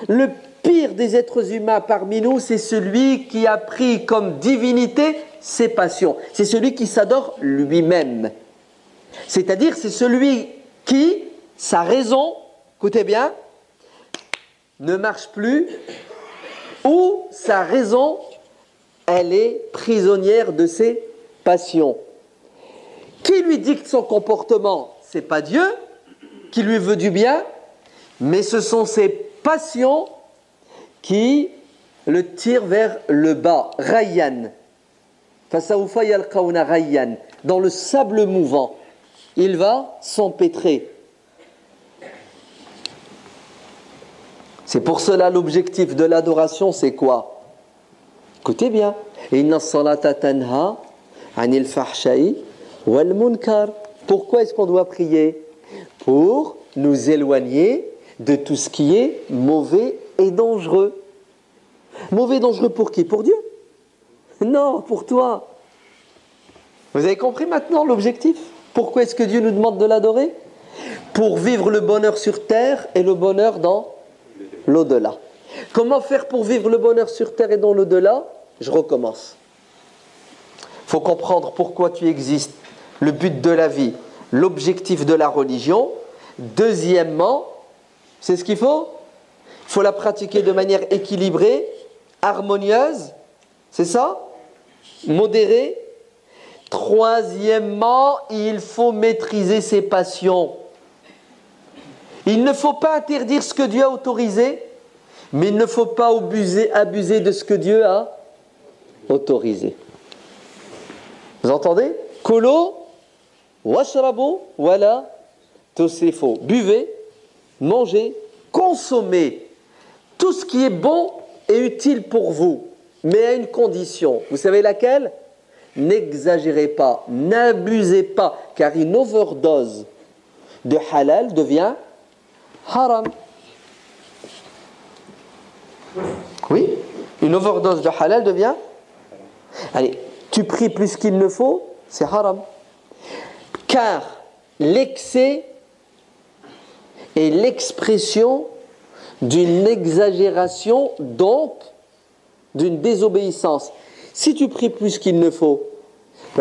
le pire des êtres humains parmi nous, c'est celui qui a pris comme divinité ses passions. C'est celui qui s'adore lui-même. C'est-à-dire, c'est celui qui, sa raison, écoutez bien, ne marche plus, ou sa raison, elle est prisonnière de ses passions. Qui lui dicte son comportement? C'est pas Dieu qui lui veut du bien, mais ce sont ses passions qui le tirent vers le bas. Rayyan. Fasawfa yalqawna rayyan. Dans le sable mouvant, il va s'empêtrer. C'est pour cela l'objectif de l'adoration, c'est quoi? Écoutez bien. Inna salata tanha anil fahsha'i wal munkar. Pourquoi est-ce qu'on doit prier? Pour nous éloigner de tout ce qui est mauvais et dangereux. Mauvais et dangereux pour qui? Pour Dieu? Non, pour toi. Vous avez compris maintenant l'objectif? Pourquoi est-ce que Dieu nous demande de l'adorer? Pour vivre le bonheur sur terre et le bonheur dans l'au-delà. Comment faire pour vivre le bonheur sur terre et dans l'au-delà? Je recommence. Il faut comprendre pourquoi tu existes, le but de la vie, l'objectif de la religion. Deuxièmement, c'est ce qu'il faut? Il faut la pratiquer de manière équilibrée, harmonieuse, c'est ça? Modérée. Troisièmement, il faut maîtriser ses passions. Il ne faut pas interdire ce que Dieu a autorisé, mais il ne faut pas abuser de ce que Dieu a autorisé. Vous entendez? Kolo, washrabu, wala, tosrifo. Buvez, mangez, consommez tout ce qui est bon et utile pour vous, mais à une condition. Vous savez laquelle? N'exagérez pas, n'abusez pas, car une overdose de halal devient haram. Oui, une overdose de halal devient. Allez, tu pries plus qu'il ne faut, c'est haram. Car l'excès est l'expression d'une exagération, donc d'une désobéissance. Si tu pries plus qu'il ne faut,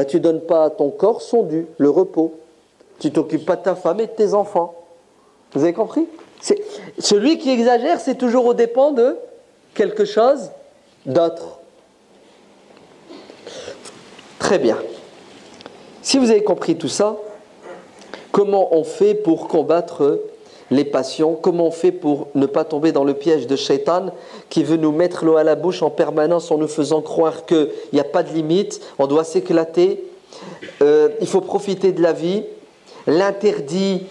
tu ne donnes pas à ton corps son dû, le repos. Tu ne t'occupes pas de ta femme et de tes enfants. Vous avez compris? Celui qui exagère, c'est toujours aux dépens de quelque chose d'autre. Très bien. Si vous avez compris tout ça, comment on fait pour combattre les passions? Comment on fait pour ne pas tomber dans le piège de Shaitan qui veut nous mettre l'eau à la bouche en permanence en nous faisant croire qu'il n'y a pas de limite, on doit s'éclater? il faut profiter de la vie. L'interdit,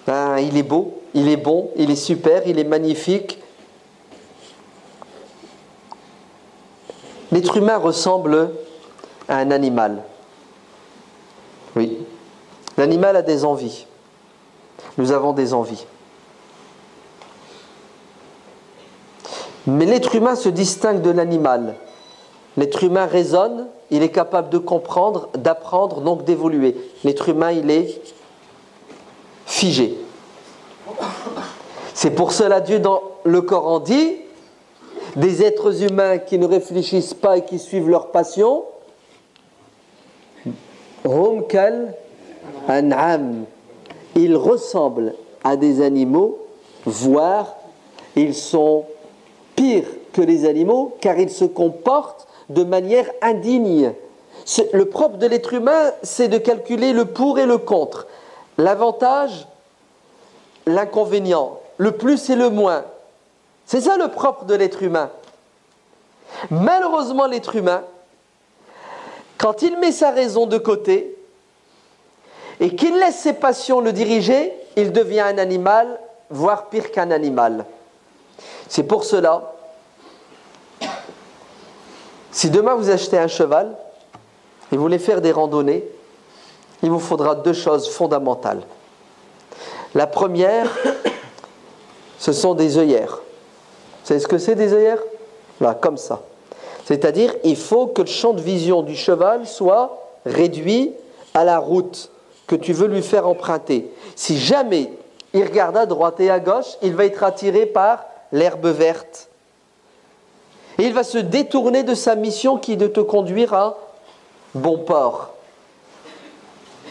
ben, il est beau, il est bon, il est super, il est magnifique. L'être humain ressemble à un animal. Oui. L'animal a des envies. Nous avons des envies. Mais l'être humain se distingue de l'animal. L'être humain raisonne, il est capable de comprendre, d'apprendre, donc d'évoluer. L'être humain, il est figé. C'est pour cela Dieu dans le Coran dit, des êtres humains qui ne réfléchissent pas et qui suivent leur passion, hum kal an'am, ils ressemblent à des animaux, voire ils sont pires que les animaux car ils se comportent de manière indigne. Le propre de l'être humain, c'est de calculer le pour et le contre, l'avantage, l'inconvénient, le plus et le moins. C'est ça le propre de l'être humain. Malheureusement, l'être humain, quand il met sa raison de côté et qu'il laisse ses passions le diriger, il devient un animal, voire pire qu'un animal. C'est pour cela, si demain vous achetez un cheval et vous voulez faire des randonnées, il vous faudra deux choses fondamentales. La première, ce sont des œillères. Vous savez ce que c'est des œillères? Là, comme ça. C'est-à-dire, il faut que le champ de vision du cheval soit réduit à la route que tu veux lui faire emprunter. Si jamais il regarde à droite et à gauche, il va être attiré par l'herbe verte. Et il va se détourner de sa mission qui est de te conduire à bon port.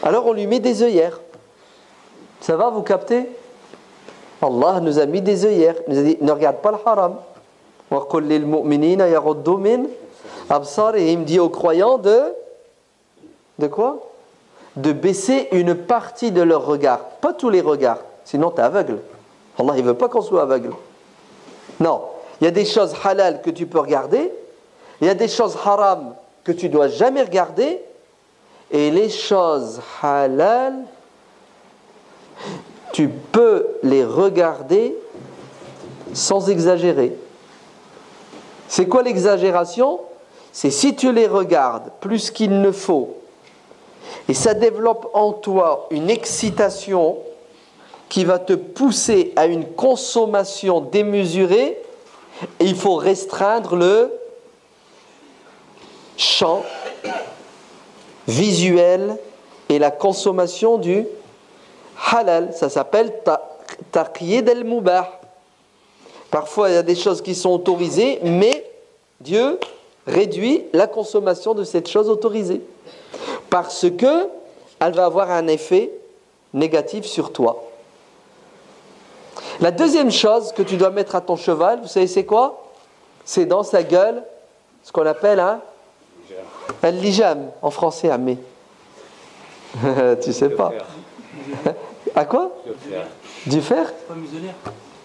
Alors on lui met des œillères. Ça va, vous captez? Allah nous a mis des œillères. Il nous a dit, ne regarde pas le haram. Et il me dit aux croyants de quoi? De baisser une partie de leur regard. Pas tous les regards, sinon tu es aveugle. Allah il ne veut pas qu'on soit aveugle. Non, il y a des choses halal que tu peux regarder, il y a des choses haram que tu ne dois jamais regarder, et les choses halal, tu peux les regarder sans exagérer. C'est quoi l'exagération? C'est si tu les regardes plus qu'il ne faut, et ça développe en toi une excitation qui va te pousser à une consommation démesurée, et il faut restreindre le champ visuel et la consommation du halal. Ça s'appelle taqyid al-mubah. Parfois il y a des choses qui sont autorisées, mais Dieu réduit la consommation de cette chose autorisée parce que elle va avoir un effet négatif sur toi. La deuxième chose que tu dois mettre à ton cheval, vous savez c'est quoi? C'est dans sa gueule ce qu'on appelle un lijam en français, mais tu sais pas. À quoi? Du fer?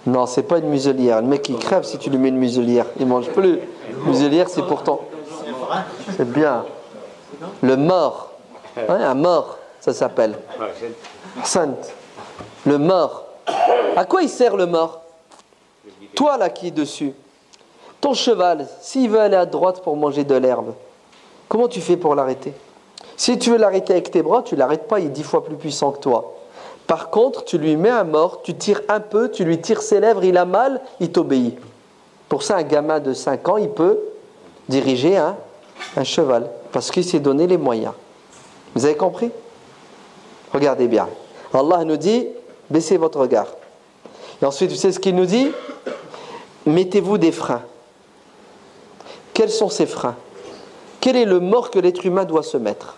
Non, c'est pas une muselière. Le mec il crève si tu lui mets une muselière. Il mange plus. Muselière c'est pourtant. C'est bien. Le mort. Ouais, un mort, ça s'appelle. Sainte. Le mort. À quoi il sert le mort? Toi là qui es dessus. Ton cheval, s'il veut aller à droite pour manger de l'herbe, comment tu fais pour l'arrêter? Si tu veux l'arrêter avec tes bras, tu ne l'arrêtes pas, il est 10 fois plus puissant que toi. Par contre, tu lui mets un mort, tu tires un peu, tu lui tires ses lèvres, il a mal, il t'obéit. Pour ça, un gamin de 5 ans, il peut diriger un cheval, parce qu'il s'est donné les moyens. Vous avez compris? Regardez bien. Allah nous dit, baissez votre regard. Et ensuite, vous savez ce qu'il nous dit? Mettez-vous des freins. Quels sont ces freins? Quel est le mort que l'être humain doit se mettre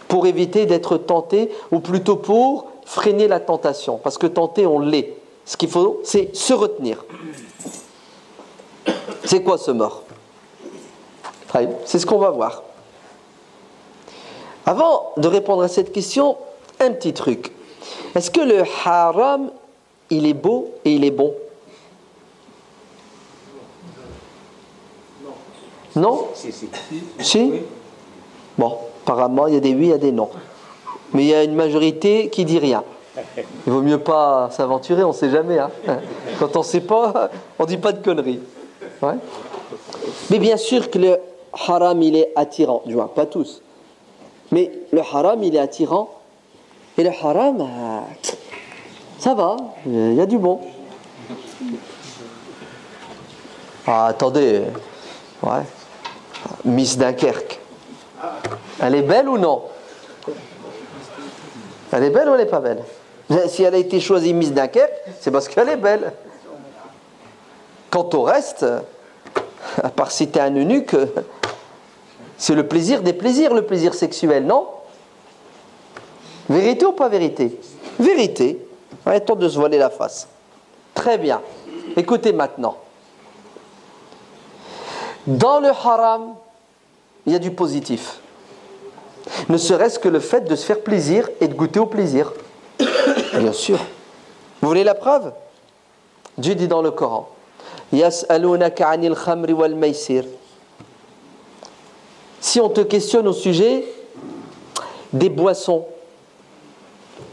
pour éviter d'être tenté, ou plutôt pour freiner la tentation? Parce que tenter, on l'est. Ce qu'il faut, c'est se retenir. C'est quoi ce mort? C'est ce qu'on va voir. Avant de répondre à cette question, un petit truc. Est-ce que le haram, il est beau et il est bon? Non? Si? Bon. Apparemment, il y a des oui, il y a des non. Mais il y a une majorité qui dit rien. Il vaut mieux pas s'aventurer, on ne sait jamais. Hein. Quand on ne sait pas, on ne dit pas de conneries. Ouais. Mais bien sûr que le haram, il est attirant. Du moins, pas tous. Mais le haram, il est attirant. Et le haram, ça va, il y a du bon. Ah, attendez. Ouais. Miss Dunkerque. Elle est belle ou non? Elle est belle ou elle n'est pas belle? Si elle a été choisie Miss Dunkerque, c'est parce qu'elle est belle. Quant au reste, à part si t'es un eunuque, c'est le plaisir des plaisirs, le plaisir sexuel, non? Vérité ou pas vérité? Vérité. Arrêtons de se voiler la face. Très bien. Écoutez maintenant. Dans le haram, il y a du positif. Ne serait-ce que le fait de se faire plaisir et de goûter au plaisir. Bien sûr. Vous voulez la preuve? Dieu dit dans le Coran, Yas'alunaka 'anil khamri wal maysir. Si on te questionne au sujet des boissons,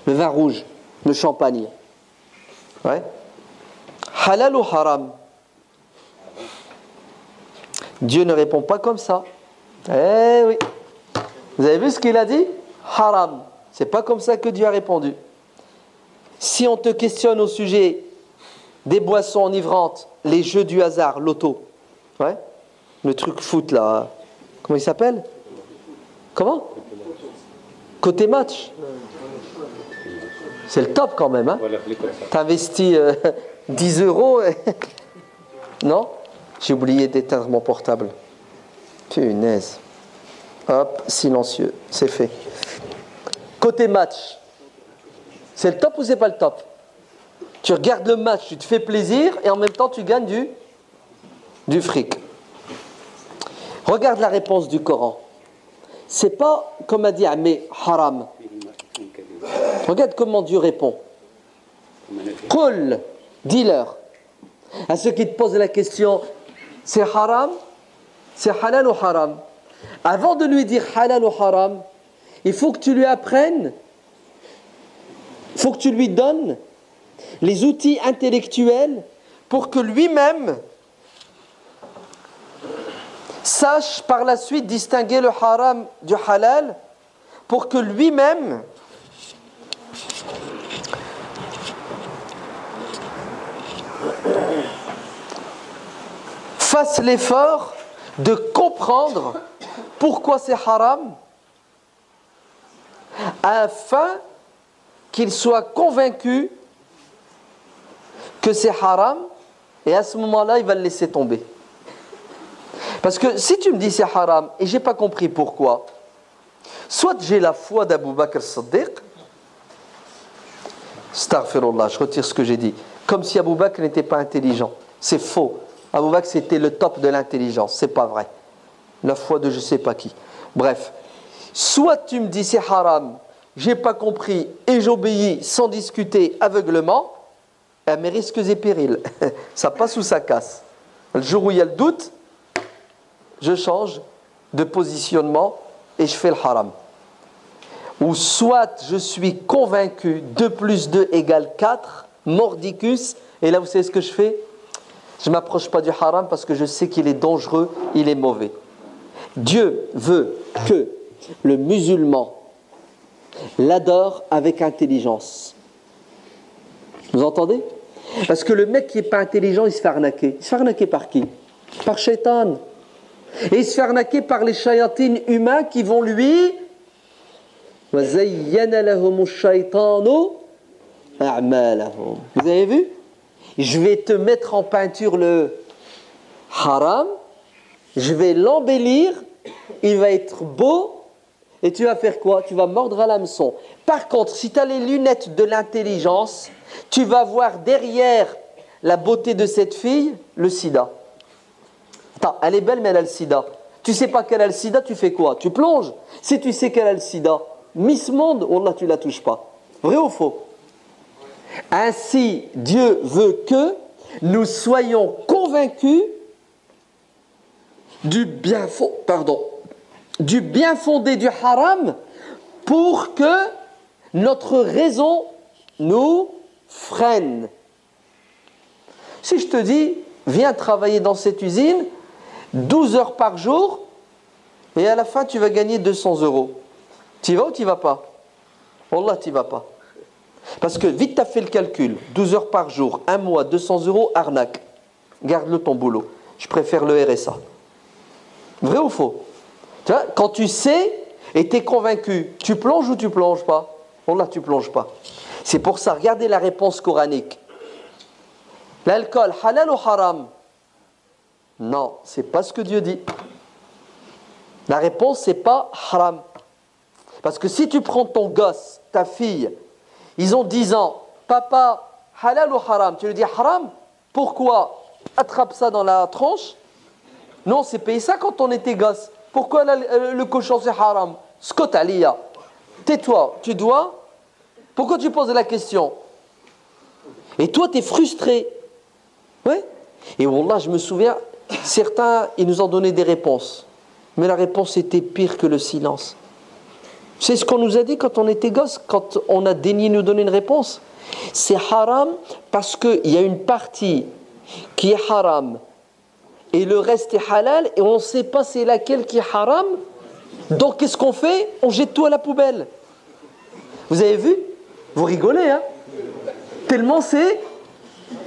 le vin rouge, le champagne, ouais, halal ou haram? Dieu ne répond pas comme ça. Eh oui. Vous avez vu ce qu'il a dit? Haram. C'est pas comme ça que Dieu a répondu. Si on te questionne au sujet des boissons enivrantes, les jeux du hasard, l'auto, ouais, le truc foot là, comment il s'appelle? Comment? Côté match. C'est le top quand même, hein? T'investis 10 euros et... Non? J'ai oublié d'éteindre mon portable. Punaise. Hop, silencieux, c'est fait. Côté match, c'est le top ou c'est pas le top? Tu regardes le match, tu te fais plaisir et en même temps tu gagnes du fric. Regarde la réponse du Coran. C'est pas comme a dit Amé, haram. Regarde comment Dieu répond. Qul, dis-leur. À ceux qui te posent la question, c'est haram? C'est halal ou haram? Avant de lui dire halal ou haram, il faut que tu lui apprennes, il faut que tu lui donnes les outils intellectuels pour que lui-même sache par la suite distinguer le haram du halal, pour que lui-même fasse l'effort de comprendre pourquoi c'est haram, afin qu'il soit convaincu que c'est haram, et à ce moment-là, il va le laisser tomber. Parce que si tu me dis c'est haram, et j'ai pas compris pourquoi, soit j'ai la foi d'Abu Bakr as-Siddiq, astaghfirullah, je retire ce que j'ai dit, comme si Abu Bakr n'était pas intelligent. C'est faux. Abu Bakr c'était le top de l'intelligence, c'est pas vrai. La foi de je sais pas qui. Bref, soit tu me dis c'est haram, j'ai pas compris et j'obéis sans discuter aveuglement, à mes risques et périls. Ça passe ou ça casse. Le jour où il y a le doute, je change de positionnement et je fais le haram. Ou soit je suis convaincu 2 plus 2 égale 4, mordicus, et là vous savez ce que je fais? Je ne m'approche pas du haram parce que je sais qu'il est dangereux, il est mauvais. Dieu veut que le musulman l'adore avec intelligence. Vous entendez? Parce que le mec qui n'est pas intelligent, il se fait arnaquer. Il se fait arnaquer par qui? Par Shaitan. Et il se fait arnaquer par les shayatines humains qui vont lui... Vous avez vu? Je vais te mettre en peinture le haram, je vais l'embellir, il va être beau, et tu vas faire quoi? Tu vas mordre à l'hameçon. Par contre, si tu as les lunettes de l'intelligence, tu vas voir derrière la beauté de cette fille, le sida. Attends, elle est belle mais elle a le sida. Tu sais pas qu'elle a le sida, tu fais quoi? Tu plonges. Si tu sais qu'elle a le sida, Miss Monde, Wallah, tu la touches pas. Vrai ou faux? Ainsi, Dieu veut que nous soyons convaincus du du bien fondé du haram pour que notre raison nous freine. Si je te dis, viens travailler dans cette usine, 12 heures par jour, et à la fin tu vas gagner 200 €. Tu y vas ou tu y vas pas? Wallah, tu y vas pas. Parce que vite tu as fait le calcul, 12 heures par jour, un mois, 200 €, arnaque. Garde-le ton boulot. Je préfère le RSA. Vrai ou faux? Tu vois, quand tu sais et tu es convaincu, tu plonges ou tu plonges pas? Wallah, tu plonges pas. C'est pour ça, regardez la réponse coranique. L'alcool, halal ou haram? Non, c'est pas ce que Dieu dit. La réponse, c'est pas haram. Parce que si tu prends ton gosse, ta fille, ils ont 10 ans, papa, halal ou haram? Tu lui dis haram? Pourquoi? Attrape ça dans la tronche. Non, c'est payé ça quand on était gosse. Pourquoi le cochon c'est haram? Scott Aliya. Tais-toi, tu dois. Pourquoi tu poses la question? Et toi, tu es frustré. Ouais. Et wallah, je me souviens, certains, ils nous ont donné des réponses. Mais la réponse était pire que le silence. C'est ce qu'on nous a dit quand on était gosse, quand on a daigné nous donner une réponse. C'est haram parce qu'il y a une partie qui est haram et le reste est halal et on ne sait pas c'est laquelle qui est haram. Donc qu'est-ce qu'on fait? On jette tout à la poubelle. Vous avez vu? Vous rigolez, hein? Tellement c'est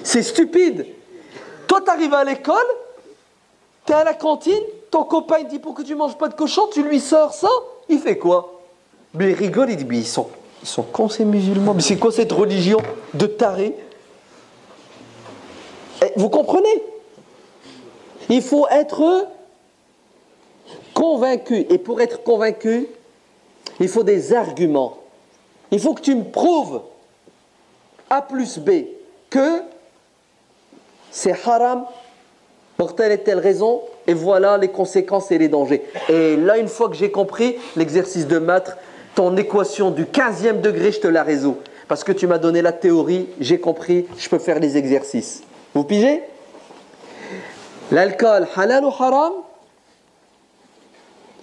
stupide. Toi, tu arrives à l'école, tu es à la cantine, ton copain dit pourquoi tu ne manges pas de cochon, tu lui sors ça, il fait quoi? Mais il rigole, il dit mais ils sont cons ces musulmans, mais c'est quoi cette religion de tarés? Vous comprenez? Il faut être convaincu, et pour être convaincu, il faut des arguments. Il faut que tu me prouves A plus B que c'est haram pour telle et telle raison, et voilà les conséquences et les dangers. Et là, une fois que j'ai compris, l'exercice de maths, ton équation du 15e degré, je te la résous. Parce que tu m'as donné la théorie, j'ai compris, je peux faire les exercices. Vous pigez? L'alcool, halal ou haram?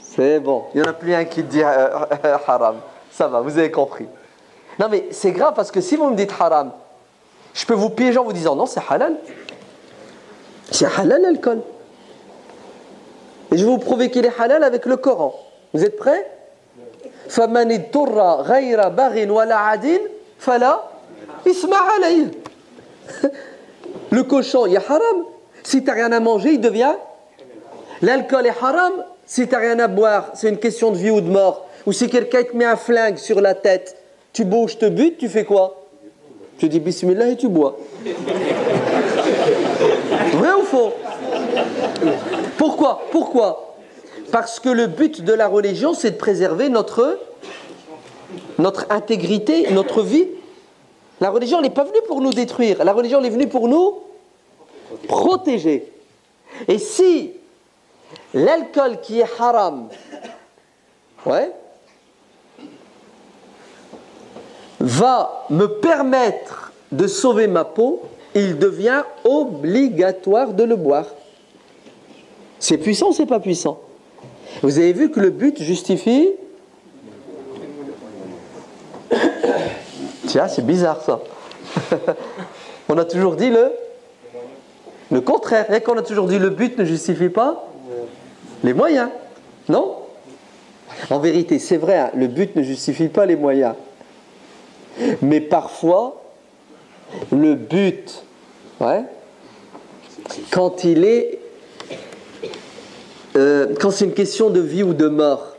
C'est bon, il n'y en a plus un qui dit haram. Ça va, vous avez compris. Non mais c'est grave parce que si vous me dites haram, je peux vous piéger en vous disant non, c'est halal. C'est halal l'alcool. Et je vais vous prouver qu'il est halal avec le Coran. Vous êtes prêts? فَمَنِ اضْطُرَّ غَيْرَ بَغٍ وَلَا عَدٍ فَلَا إِثْمَ عَلَيْهِ. Le cochon, il est haram. Si tu n'as rien à manger, il devient. L'alcool est haram. Si tu n'as rien à boire, c'est une question de vie ou de mort. Ou si quelqu'un te met un flingue sur la tête, tu bouges, te butes, tu fais quoi? Tu dis bismillah et tu bois. Vrai ou faux? Pourquoi? Parce que le but de la religion, c'est de préserver notre intégrité, notre vie. La religion n'est pas venue pour nous détruire. La religion est venue pour nous protéger. Et si l'alcool qui est haram, va me permettre de sauver ma peau, il devient obligatoire de le boire. C'est puissant ou c'est pas puissant? Vous avez vu que le but justifie. Tiens, c'est bizarre ça. On a toujours dit le contraire. Et qu'on a toujours dit le but ne justifie pas les moyens. Non? En vérité, c'est vrai, hein, le but ne justifie pas les moyens. Mais parfois, le but, quand il est quand c'est une question de vie ou de mort,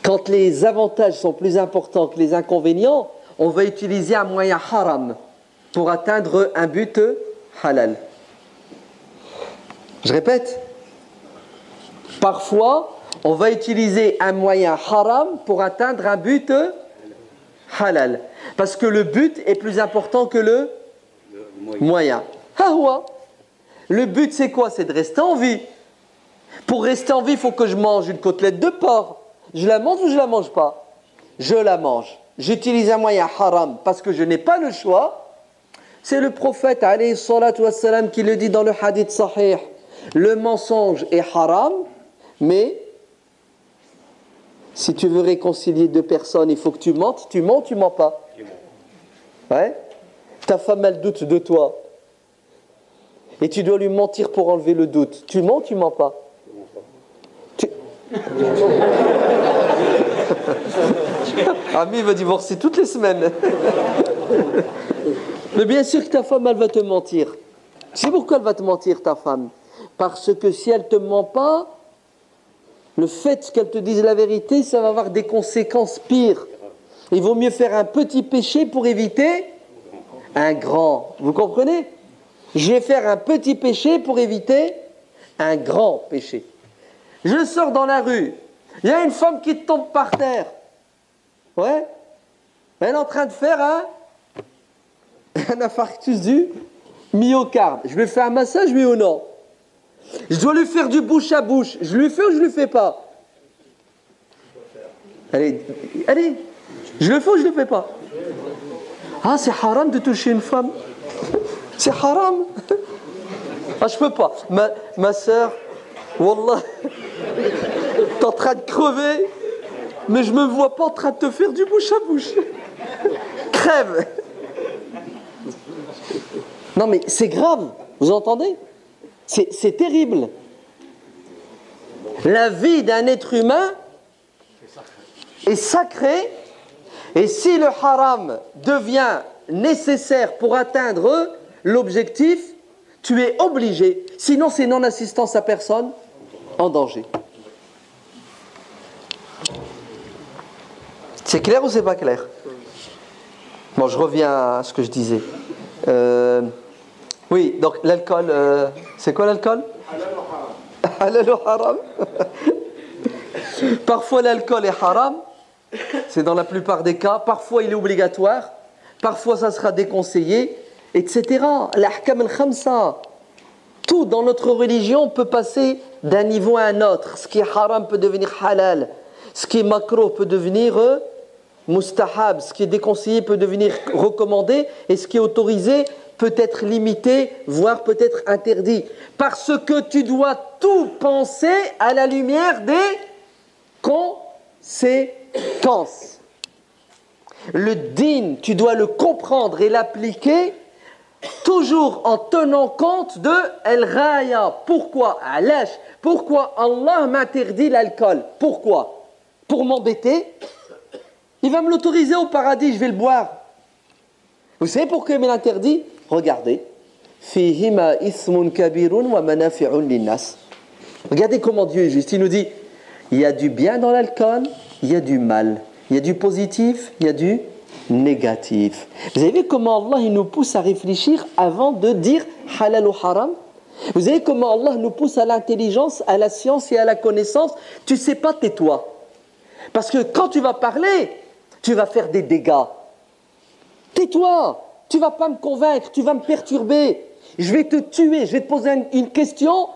quand les avantages sont plus importants que les inconvénients, on va utiliser un moyen haram pour atteindre un but halal. Je répète, parfois on va utiliser un moyen haram pour atteindre un but halal, parce que le but est plus important que le moyen. Le but c'est quoi? C'est de rester en vie. Pour rester en vie, il faut que je mange une côtelette de porc. Je la mange ou je la mange pas? Je la mange. J'utilise un moyen haram parce que je n'ai pas le choix. C'est le prophète alayhi salatu wassalam qui le dit dans le hadith sahih. Le mensonge est haram, mais Si tu veux réconcilier deux personnes, il faut que tu mentes. Tu mens ou tu mens pas? Ouais. Ta femme, elle doute de toi. Et tu dois lui mentir pour enlever le doute. Tu mens ou tu mens pas? Tu... Ami va divorcer toutes les semaines. Mais bien sûr que ta femme, elle va te mentir. C'est pourquoi elle va te mentir, ta femme. Parce que si elle ne te ment pas, le fait qu'elle te dise la vérité, ça va avoir des conséquences pires. Il vaut mieux faire un petit péché pour éviter un grand. Vous comprenez? Je vais faire un petit péché pour éviter un grand péché. Je sors dans la rue. Il y a une femme qui tombe par terre. Ouais. Elle est en train de faire un infarctus du myocarde. Je lui fais un massage, oui ou non? Je dois lui faire du bouche à bouche. Je lui fais ou je lui fais pas? Allez, je le fais ou je le fais pas? Ah, c'est haram de toucher une femme. C'est haram. Ah, je peux pas. Ma soeur, wallah, t'es en train de crever, mais je me vois pas en train de te faire du bouche à bouche. Crève. Non mais c'est grave, vous entendez? C'est terrible. La vie d'un être humain est sacrée, et si le haram devient nécessaire pour atteindre l'objectif, tu es obligé, sinon c'est non-assistance à personne en danger. C'est clair ou c'est pas clair? Bon, je reviens à ce que je disais. Oui, donc l'alcool, c'est quoi l'alcool? Halal ou haram. Parfois l'alcool est haram, c'est dans la plupart des cas. Parfois il est obligatoire, parfois ça sera déconseillé, etc. L'ahkam al-khamsa. Tout dans notre religion peut passer d'un niveau à un autre. Ce qui est haram peut devenir halal. Ce qui est makruh peut devenir mustahab. Ce qui est déconseillé peut devenir recommandé. Et ce qui est autorisé peut être limité, voire peut être interdit. Parce que tu dois tout penser à la lumière des conséquences. Le din, tu dois le comprendre et l'appliquer toujours en tenant compte de el-raya. Pourquoi? Alash. Pourquoi Allah m'interdit l'alcool? Pourquoi? Pour m'embêter? Il va me l'autoriser au paradis, je vais le boire. Vous savez pourquoi il me l'interdit? Regardez. Fihima ismun kabirun wa manafi'un linnas. Regardez comment Dieu est juste. Il nous dit, il y a du bien dans l'alcool, il y a du mal. Il y a du positif, il y a du négatif. Vous avez vu comment Allah il nous pousse à réfléchir avant de dire halal ou haram? Vous savez comment Allah nous pousse à l'intelligence, à la science et à la connaissance? Tu sais pas, tais-toi. Parce que quand tu vas parler, tu vas faire des dégâts. Tais-toi. Tu vas pas me convaincre, tu vas me perturber. Je vais te tuer, je vais te poser une question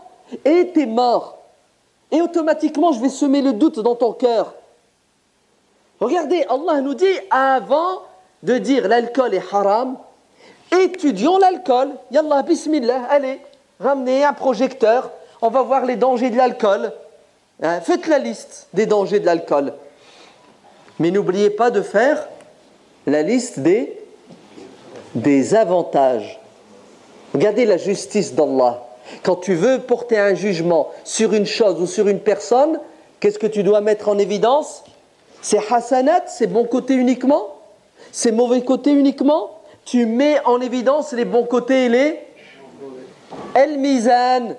et tu es mort. Et automatiquement, je vais semer le doute dans ton cœur. Regardez, Allah nous dit, avant de dire l'alcool est haram, étudions l'alcool. Yallah, bismillah, allez, ramenez un projecteur, on va voir les dangers de l'alcool. Faites la liste des dangers de l'alcool. Mais n'oubliez pas de faire la liste des avantages. Regardez la justice d'Allah. Quand tu veux porter un jugement sur une chose ou sur une personne, qu'est-ce que tu dois mettre en évidence? C'est hasanat, c'est bon côté uniquement? C'est mauvais côté uniquement? Tu mets en évidence les bons côtés et les el-mizan,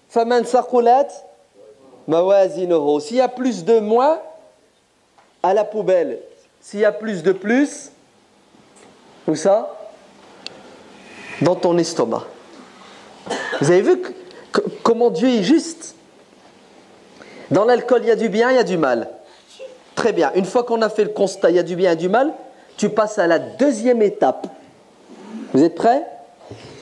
faman saqulat mawazinuhu. S'il y a plus de moins, à la poubelle. S'il y a plus de plus, où ça? Dans ton estomac. Vous avez vu comment Dieu est juste? Dans l'alcool, il y a du bien, il y a du mal. Très bien. Une fois qu'on a fait le constat, il y a du bien et du mal, tu passes à la deuxième étape. Vous êtes prêts?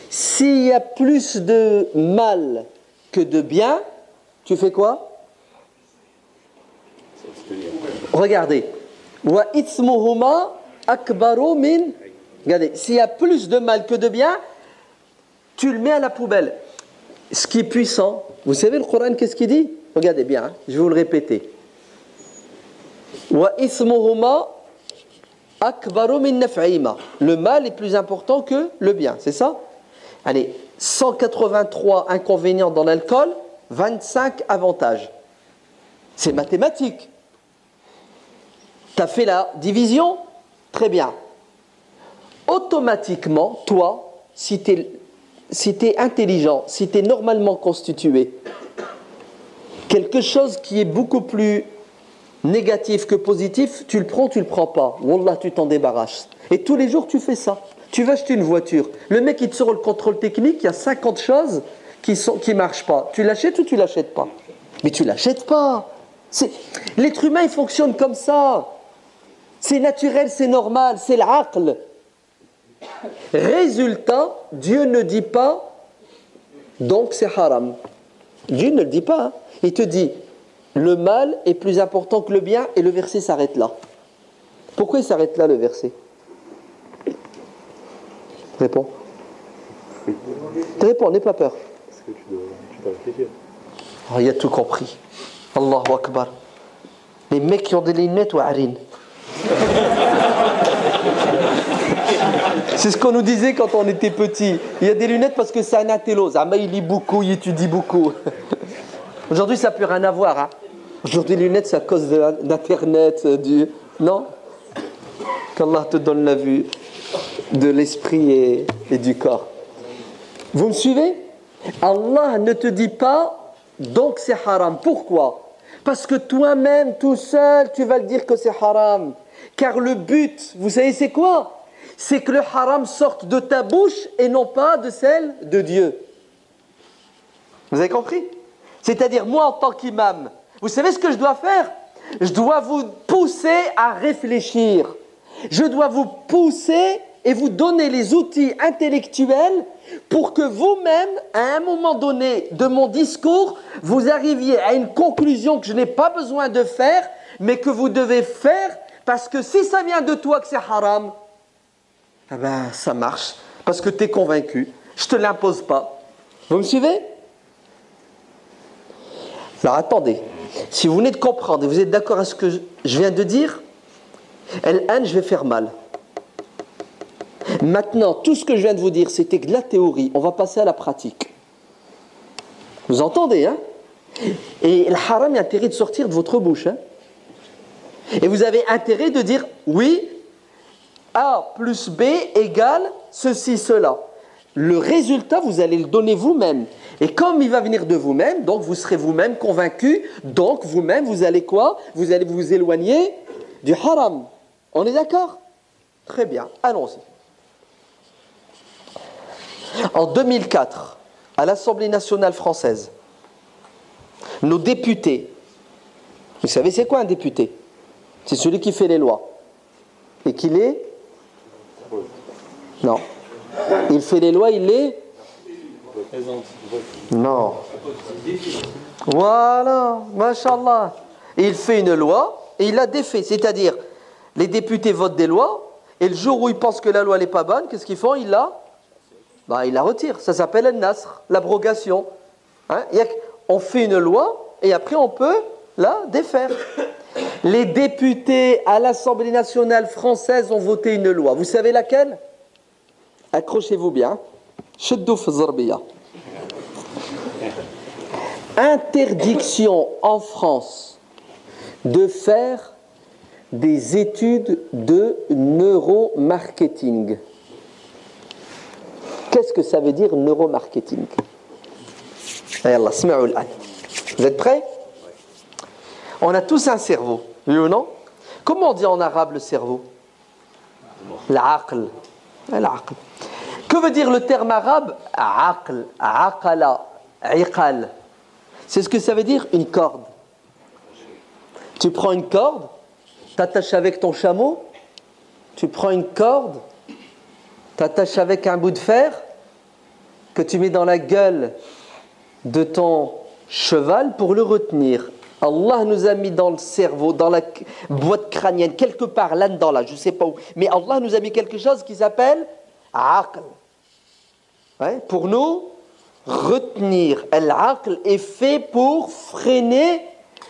S'il y a plus de mal que de bien, tu fais quoi? Regardez. Wa ithmuhuma akbaru min. Regardez, s'il y a plus de mal que de bien, tu le mets à la poubelle. Ce qui est puissant, vous savez le Coran, qu'est-ce qu'il dit? Regardez bien, je vais vous le répéter. Wa ithmuhuma akbaru min naf'ihima. Le mal est plus important que le bien, c'est ça? Allez, 183 inconvénients dans l'alcool, 25 avantages. C'est mathématique. Tu as fait la division? Très bien. Automatiquement, toi, si tu es intelligent, si tu es normalement constitué, quelque chose qui est beaucoup plus négatif que positif, tu le prends, tu le prends pas. Wallah, tu t'en débarrasses. Et tous les jours, tu fais ça. Tu vas acheter une voiture. Le mec, il te sort le contrôle technique, il y a 50 choses qui marchent pas. Tu l'achètes ou tu l'achètes pas? Mais tu l'achètes pas. L'être humain, il fonctionne comme ça. C'est naturel, c'est normal, c'est l'aql. Résultat, Dieu ne dit pas, donc c'est haram. Dieu ne le dit pas. Hein. Il te dit, le mal est plus important que le bien, et le verset s'arrête là. Pourquoi il s'arrête là, le verset? Réponds. Réponds, n'aie pas peur. Parce que tu dois réfléchir. Oh, il a tout compris. Allahu Akbar. Les mecs qui ont des lunettes ou harine. C'est ce qu'on nous disait quand on était petit. Il y a des lunettes parce que c'est un intello. Zama, il lit beaucoup, il étudie beaucoup. Aujourd'hui, ça n'a plus rien à voir. Hein. Aujourd'hui, les lunettes, c'est à cause d'Internet. Non? Qu'Allah te donne la vue de l'esprit et du corps. Vous me suivez? Allah ne te dit pas, donc c'est haram. Pourquoi? Parce que toi-même, tout seul, tu vas le dire que c'est haram. Car le but, vous savez c'est quoi? C'est que le haram sorte de ta bouche et non pas de celle de Dieu. Vous avez compris? C'est-à-dire, moi en tant qu'imam, vous savez ce que je dois faire? Je dois vous pousser à réfléchir. Je dois vous pousser et vous donner les outils intellectuels pour que vous-même, à un moment donné de mon discours, vous arriviez à une conclusion que je n'ai pas besoin de faire, mais que vous devez faire, parce que si ça vient de toi que c'est haram, eh ben, ça marche, parce que tu es convaincu. Je ne te l'impose pas. Vous me suivez? Alors attendez, si vous venez de comprendre et vous êtes d'accord à ce que je viens de dire, je vais faire mal. Maintenant, tout ce que je viens de vous dire, c'était que de la théorie. On va passer à la pratique. Vous entendez, hein? Et le haram, il a intérêt de sortir de votre bouche. Hein? Et vous avez intérêt de dire, oui, A plus B égale ceci, cela. Le résultat, vous allez le donner vous-même. Et comme il va venir de vous-même, donc vous serez vous-même convaincu, donc vous-même, vous allez quoi? Vous allez vous éloigner du haram. On est d'accord? Très bien, allons-y. En 2004, à l'Assemblée nationale française, nos députés, vous savez c'est quoi un député? C'est celui qui fait les lois. Et qui les... Non. Il fait les lois, il les... Non. Voilà, mashallah. Il fait une loi et il la défait. C'est-à-dire, les députés votent des lois et le jour où ils pensent que la loi n'est pas bonne, qu'est-ce qu'ils font? Ils la retirent. Ça s'appelle al-nasr, l'abrogation. Hein? On fait une loi et après on peut la défaire. Les députés à l'Assemblée nationale française ont voté une loi. Vous savez laquelle? Accrochez-vous bien. Shaddu fi zarbiya. Interdiction en France de faire des études de neuromarketing. Qu'est-ce que ça veut dire neuromarketing? Vous êtes prêts? On a tous un cerveau, oui ou non? Comment on dit en arabe le cerveau? L'aql. Que veut dire le terme arabe? Aql, aqala, iqal. C'est ce que ça veut dire, une corde. Tu prends une corde, t'attaches avec ton chameau, tu prends une corde, t'attaches avec un bout de fer que tu mets dans la gueule de ton cheval pour le retenir. Allah nous a mis dans le cerveau, dans la boîte crânienne, quelque part là-dedans, là, je ne sais pas où. Mais Allah nous a mis quelque chose qui s'appelle aql. Ouais, pour nous retenir. L'aql est fait pour freiner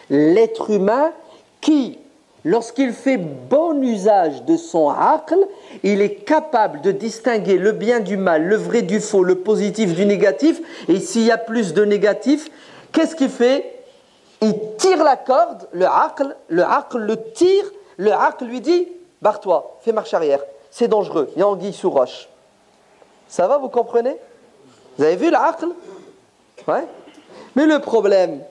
l'être humain qui lorsqu'il fait bon usage de son aql, il est capable de distinguer le bien du mal, le vrai du faux, le positif du négatif. Et s'il y a plus de négatif, qu'est-ce qu'il fait? Il tire la corde, le aql le tire, le aql lui dit « barre-toi, fais marche arrière, c'est dangereux, il y a anguille sous roche ». Ça va, vous comprenez? Vous avez vu l'aql? Ouais. Mais le problème,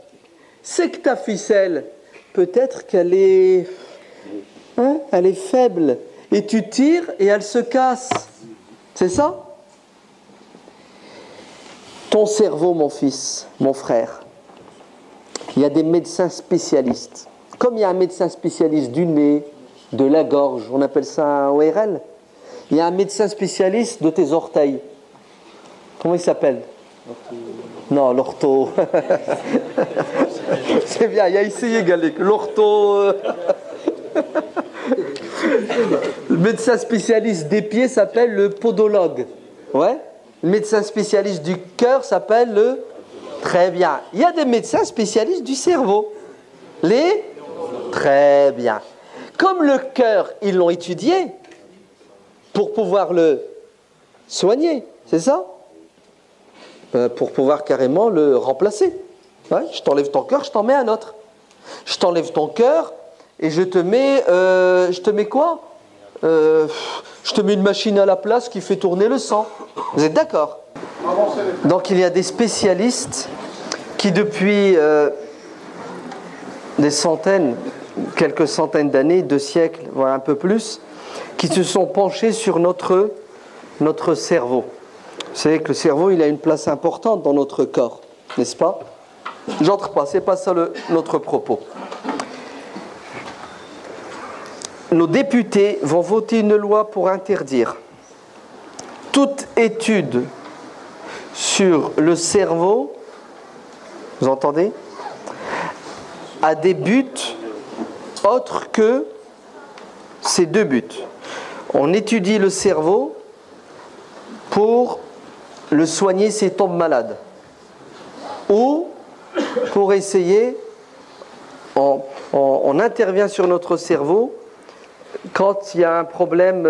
c'est que ta ficelle, peut-être qu'elle est, elle est faible. Et tu tires et elle se casse. C'est ça? Ton cerveau, mon fils, mon frère, il y a des médecins spécialistes. Comme il y a un médecin spécialiste du nez, de la gorge, on appelle ça un ORL. Il y a un médecin spécialiste de tes orteils. Comment il s'appelle? Non, l'ortho. C'est bien, il a essayé, Galek. L'ortho. Le médecin spécialiste des pieds s'appelle le podologue. Ouais. Le médecin spécialiste du cœur s'appelle le... Très bien. Il y a des médecins spécialistes du cerveau. Les... Très bien. Comme le cœur, ils l'ont étudié pour pouvoir le soigner, c'est ça? Pour pouvoir carrément le remplacer. Ouais, je t'enlève ton cœur, je t'en mets un autre. Je t'enlève ton cœur et je te mets quoi? Je te mets une machine à la place qui fait tourner le sang. Vous êtes d'accord? Donc il y a des spécialistes qui depuis des centaines, quelques centaines d'années, 2 siècles, voire un peu plus, qui se sont penchés sur notre cerveau. Vous savez que le cerveau, il a une place importante dans notre corps, n'est-ce pas? J'entre pas, c'est pas ça notre propos. Nos députés vont voter une loi pour interdire toute étude sur le cerveau, vous entendez, à des buts autres que ces 2 buts. On étudie le cerveau pour le soigner s'il tombe malade, ou pour essayer, on intervient sur notre cerveau quand il y a un problème,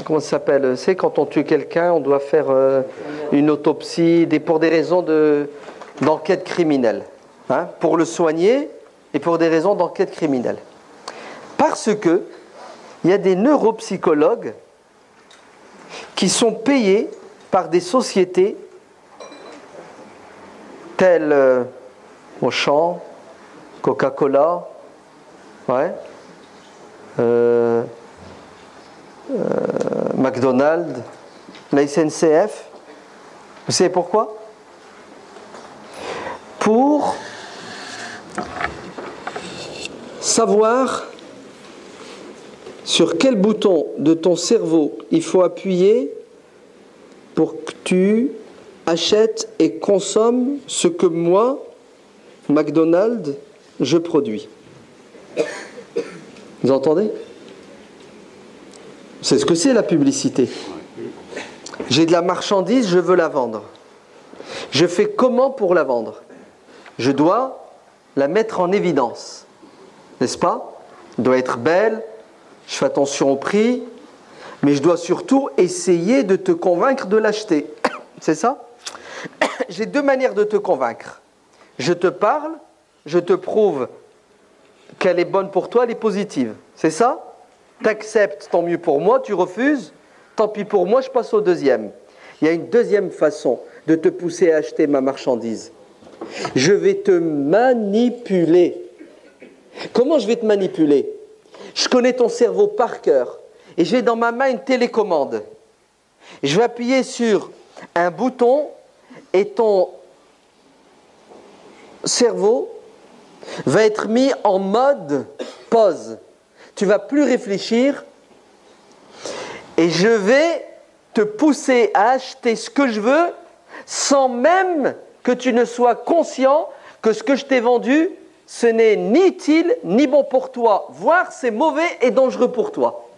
comment ça s'appelle? C'est quand on tue quelqu'un, on doit faire une autopsie pour des raisons d'enquête criminelle, hein, pour le soigner et pour des raisons d'enquête criminelle. Parce que il y a des neuropsychologues qui sont payés par des sociétés telles Auchan, Coca-Cola, ouais, McDonald's, la SNCF. Vous savez pourquoi? Pour savoir sur quel bouton de ton cerveau il faut appuyer pour que tu achètes et consommes ce que moi, McDonald's, je produis. Vous entendez? C'est ce que c'est la publicité. J'ai de la marchandise, je veux la vendre. Je fais comment pour la vendre? Je dois la mettre en évidence, n'est-ce pas? Elle doit être belle, je fais attention au prix, mais je dois surtout essayer de te convaincre de l'acheter. C'est ça? J'ai 2 manières de te convaincre. Je te parle, je te prouve qu'elle est bonne pour toi, elle est positive. C'est ça? Tu acceptes, tant mieux pour moi, tu refuses, tant pis pour moi, je passe au 2e. Il y a une 2e façon de te pousser à acheter ma marchandise. Je vais te manipuler. Comment je vais te manipuler? Je connais ton cerveau par cœur et j'ai dans ma main une télécommande. Je vais appuyer sur un bouton et ton cerveau va être mis en mode pause. Tu ne vas plus réfléchir et je vais te pousser à acheter ce que je veux sans même que tu ne sois conscient que ce que je t'ai vendu, ce n'est ni utile ni bon pour toi, voire c'est mauvais et dangereux pour toi.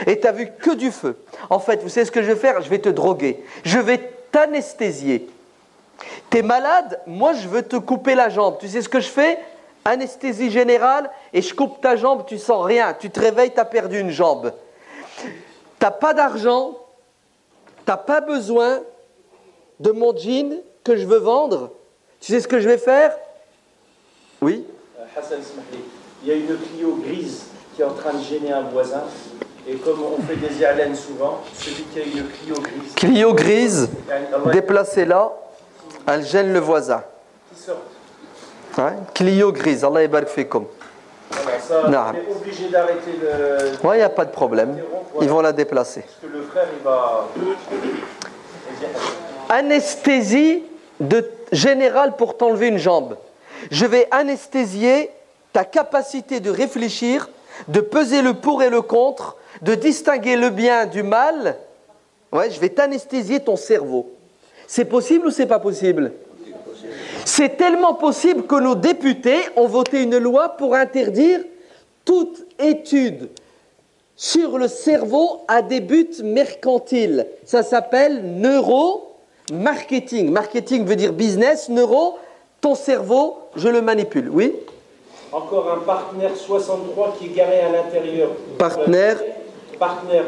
Et tu n'as vu que du feu. En fait, vous savez ce que je vais faire? Je vais te droguer. Je vais t'anesthésier. T'es malade? Moi, je veux te couper la jambe. Tu sais ce que je fais? Anesthésie générale et je coupe ta jambe, tu sens rien. Tu te réveilles, tu as perdu une jambe. Tu n'as pas d'argent, tu n'as pas besoin de mon jean que je veux vendre. Tu sais ce que je vais faire? Oui? Hassan, il y a une Clio grise qui est en train de gêner un voisin. Et comme on fait des IALN souvent, celui qui a une Clio grise. Clio grise, déplacez-la, elle gêne le voisin. Qui sort. Ouais? Clio grise, Allah yabarak fikum. Voilà, ça, on est obligé d'arrêter le. Oui, il n'y a pas de problème. Ils vont la déplacer. Parce que le frère, il va. Anesthésie générale pour t'enlever une jambe. Je vais anesthésier ta capacité de réfléchir, de peser le pour et le contre, de distinguer le bien du mal. Ouais, je vais t'anesthésier ton cerveau. C'est possible ou c'est pas possible? C'est tellement possible que nos députés ont voté une loi pour interdire toute étude sur le cerveau à des buts mercantiles. Ça s'appelle neuromarketing. Marketing veut dire business, neuro, ton cerveau, je le manipule. Oui? Encore un partenaire 63 qui est garé à l'intérieur. Partenaire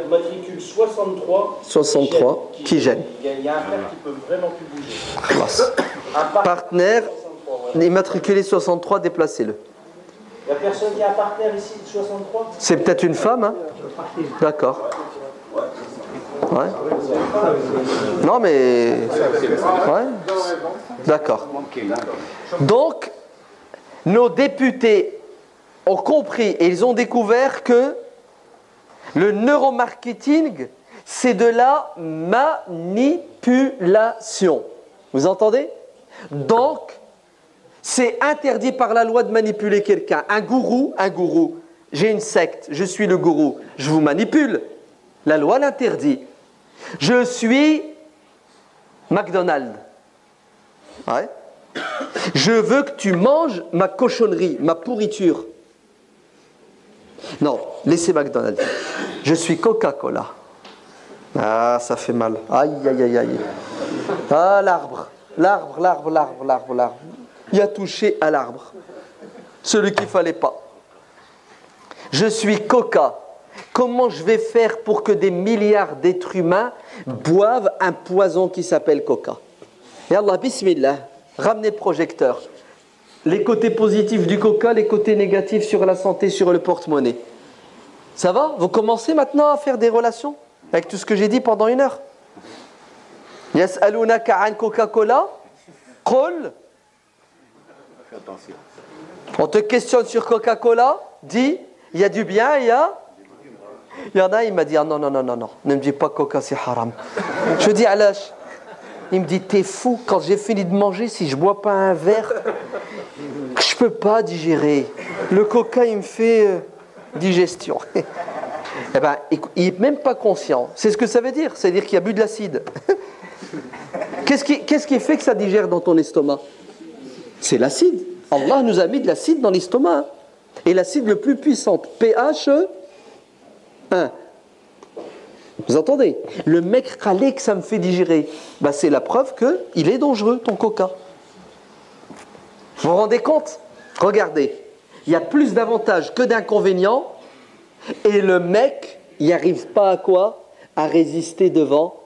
matricule 63. 63 qui gêne. Il y a un frère qui peut vraiment plus bouger. Partenaire immatriculé 63, déplacez-le. Il n'y a personne qui a un partenaire ici de 63? C'est peut-être une femme, hein? D'accord. Ouais. Non, mais. Ouais. D'accord. Donc, nos députés ont compris et ils ont découvert que le neuromarketing, c'est de la manipulation. Vous entendez? Donc, c'est interdit par la loi de manipuler quelqu'un. Un gourou, j'ai une secte, je suis le gourou, je vous manipule. La loi l'interdit. Je suis McDonald's. Ouais. Je veux que tu manges ma cochonnerie, ma pourriture. Non, laissez McDonald's. Je suis Coca-Cola. Ah, ça fait mal. Aïe, aïe, aïe, aïe. Ah, l'arbre. Il a touché à l'arbre. Celui qu'il ne fallait pas. Je suis Coca. Comment je vais faire pour que des milliards d'êtres humains boivent un poison qui s'appelle Coca? Et Allah, bismillah, ramenez le projecteur. Les côtés positifs du Coca, les côtés négatifs sur la santé, sur le porte-monnaie. Ça va? Vous commencez maintenant à faire des relations avec tout ce que j'ai dit pendant 1 heure. Yas'alunaka an Coca-Cola. Qul. Fais attention. On te questionne sur Coca-Cola. Dis, il y a du bien, il y en a, il m'a dit, ah non, ne me dis pas Coca, c'est haram. Je dis, Alash. Il me dit, t'es fou, quand j'ai fini de manger, si je bois pas un verre, je peux pas digérer. Le Coca, il me fait digestion. Eh ben, il n'est même pas conscient. C'est ce que ça veut dire. C'est-à-dire qu'il a bu de l'acide. Qu'est-ce qui fait que ça digère dans ton estomac? C'est l'acide. Allah nous a mis de l'acide dans l'estomac. Et l'acide le plus puissant, pH 1. Vous entendez? Le mec râlé que ça me fait digérer. Bah, c'est la preuve qu'il est dangereux, ton Coca. Vous vous rendez compte? Regardez. Il y a plus d'avantages que d'inconvénients. Et le mec, il n'arrive pas à quoi? À résister devant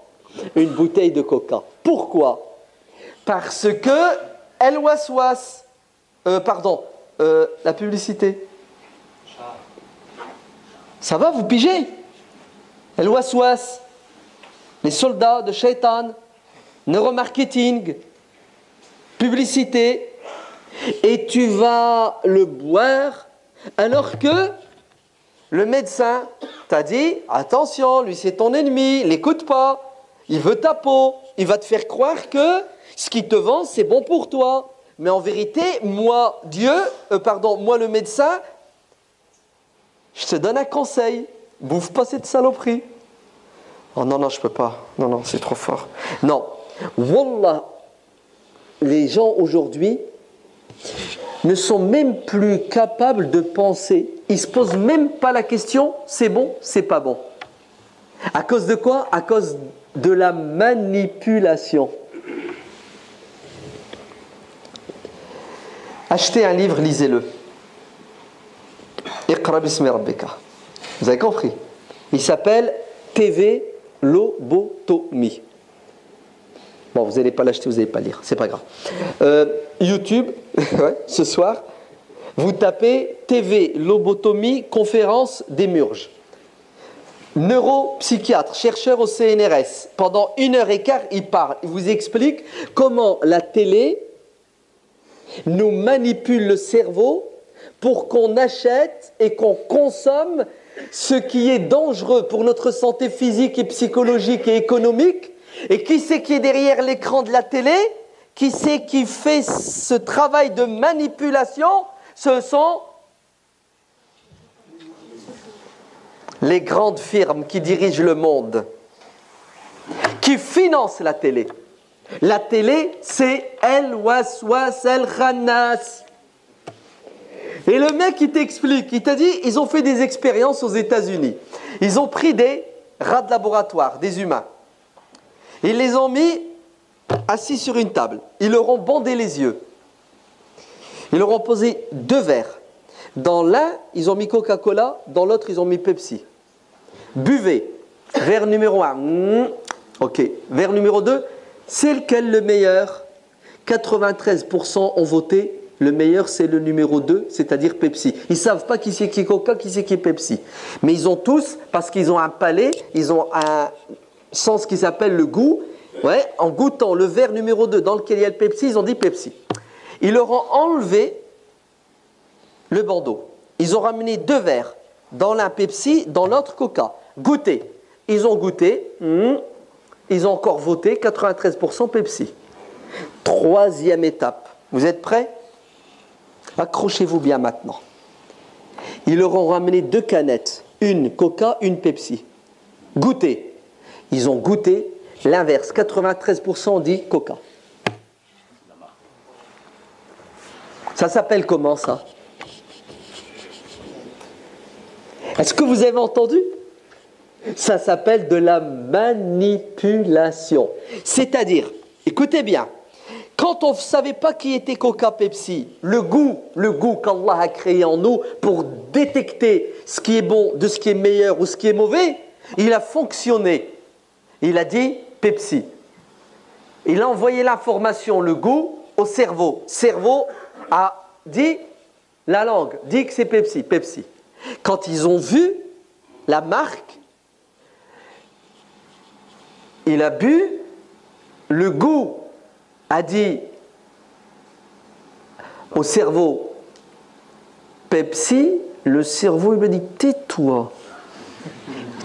une bouteille de Coca. Pourquoi? Parce que El Waswas, la publicité. Ça va, vous pigez? El Waswas, les soldats de Shaitan, neuromarketing, publicité, et tu vas le boire alors que le médecin t'a dit attention, lui c'est ton ennemi, l'écoute pas, il veut ta peau, il va te faire croire que ce qu'il te vend c'est bon pour toi. Mais en vérité, moi le médecin, je te donne un conseil, bouffe pas cette saloperie. Oh non, je peux pas, non, c'est trop fort. Non, wallah, les gens aujourd'hui ne sont même plus capables de penser. Ils ne se posent même pas la question, c'est bon, c'est pas bon. À cause de quoi? À cause de la manipulation. Achetez un livre, lisez-le. Iqra bismi rabbika. Vous avez compris? Il s'appelle TV Lobotomie. Bon, vous n'allez pas l'acheter, vous n'allez pas lire, c'est pas grave. YouTube, ouais, ce soir, vous tapez TV Lobotomie, conférence des Murges. Neuropsychiatre, chercheur au CNRS, pendant 1h15, il parle, il vous explique comment la télé nous manipule le cerveau pour qu'on achète et qu'on consomme ce qui est dangereux pour notre santé physique et psychologique et économique. Et qui c'est qui est derrière l'écran de la télé? Qui c'est qui fait ce travail de manipulation? Ce sont les grandes firmes qui dirigent le monde, qui financent la télé. La télé, c'est El Waswas El Khannas. Et le mec, il t'explique, il t'a dit, ils ont fait des expériences aux États-Unis. Ils ont pris des rats de laboratoire, des humains. Ils les ont mis assis sur une table. Ils leur ont bandé les yeux. Ils leur ont posé 2 verres. Dans l'un, ils ont mis Coca-Cola. Dans l'autre, ils ont mis Pepsi. Buvez. Verre numéro 1. Ok. Verre numéro 2. C'est lequel le meilleur? 93% ont voté. Le meilleur, c'est le numéro 2, c'est-à-dire Pepsi. Ils ne savent pas qui c'est qui est Coca, qui c'est qui est Pepsi. Mais ils ont tous, parce qu'ils ont un palais, ils ont un sens qui s'appelle le goût. Ouais, en goûtant le verre numéro 2 dans lequel il y a le Pepsi, ils ont dit Pepsi. Ils leur ont enlevé le bandeau. Ils ont ramené 2 verres. Dans l'un Pepsi, dans l'autre Coca. Goûté. Ils ont goûté. Ils ont encore voté 93% Pepsi. 3e étape. Vous êtes prêts? Accrochez-vous bien maintenant. Ils leur ont ramené 2 canettes. Une Coca, une Pepsi. Goûté. Ils ont goûté l'inverse. 93% ont dit Coca. Ça s'appelle comment ça? Est-ce que vous avez entendu? Ça s'appelle de la manipulation. C'est-à-dire, écoutez bien, quand on ne savait pas qui était Coca Pepsi, le goût qu'Allah a créé en nous pour détecter ce qui est bon de ce qui est meilleur ou ce qui est mauvais, il a fonctionné. Il a dit Pepsi. Il a envoyé l'information, le goût, au cerveau. Le cerveau a dit, la langue dit que c'est Pepsi, Pepsi. Quand ils ont vu la marque, il a bu, le goût a dit au cerveau Pepsi, le cerveau il me dit tais-toi.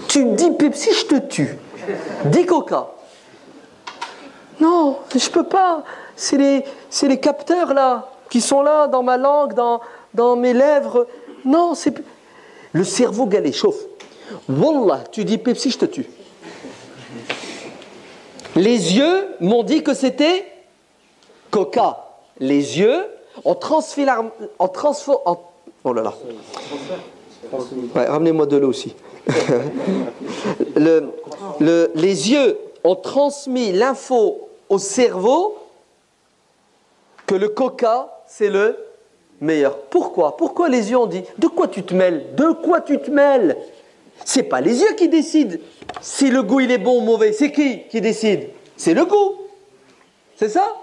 Tu me dis Pepsi, je te tue. Dis Coca. Non, je peux pas. C'est les capteurs là, qui sont là dans ma langue, dans mes lèvres. Non, c'est... Le cerveau galet, chauffe. Wallah, tu dis Pepsi, je te tue. Les yeux m'ont dit que c'était Coca. Les yeux ont transféré... Oh là là. Ouais, ramenez-moi de l'eau aussi. Les yeux ont transmis l'info au cerveau que le Coca, c'est le meilleur. Pourquoi? Pourquoi les yeux ont dit? De quoi tu te mêles? De quoi tu te mêles? C'est pas les yeux qui décident si le goût il est bon ou mauvais. C'est qui décide? C'est le goût. C'est ça?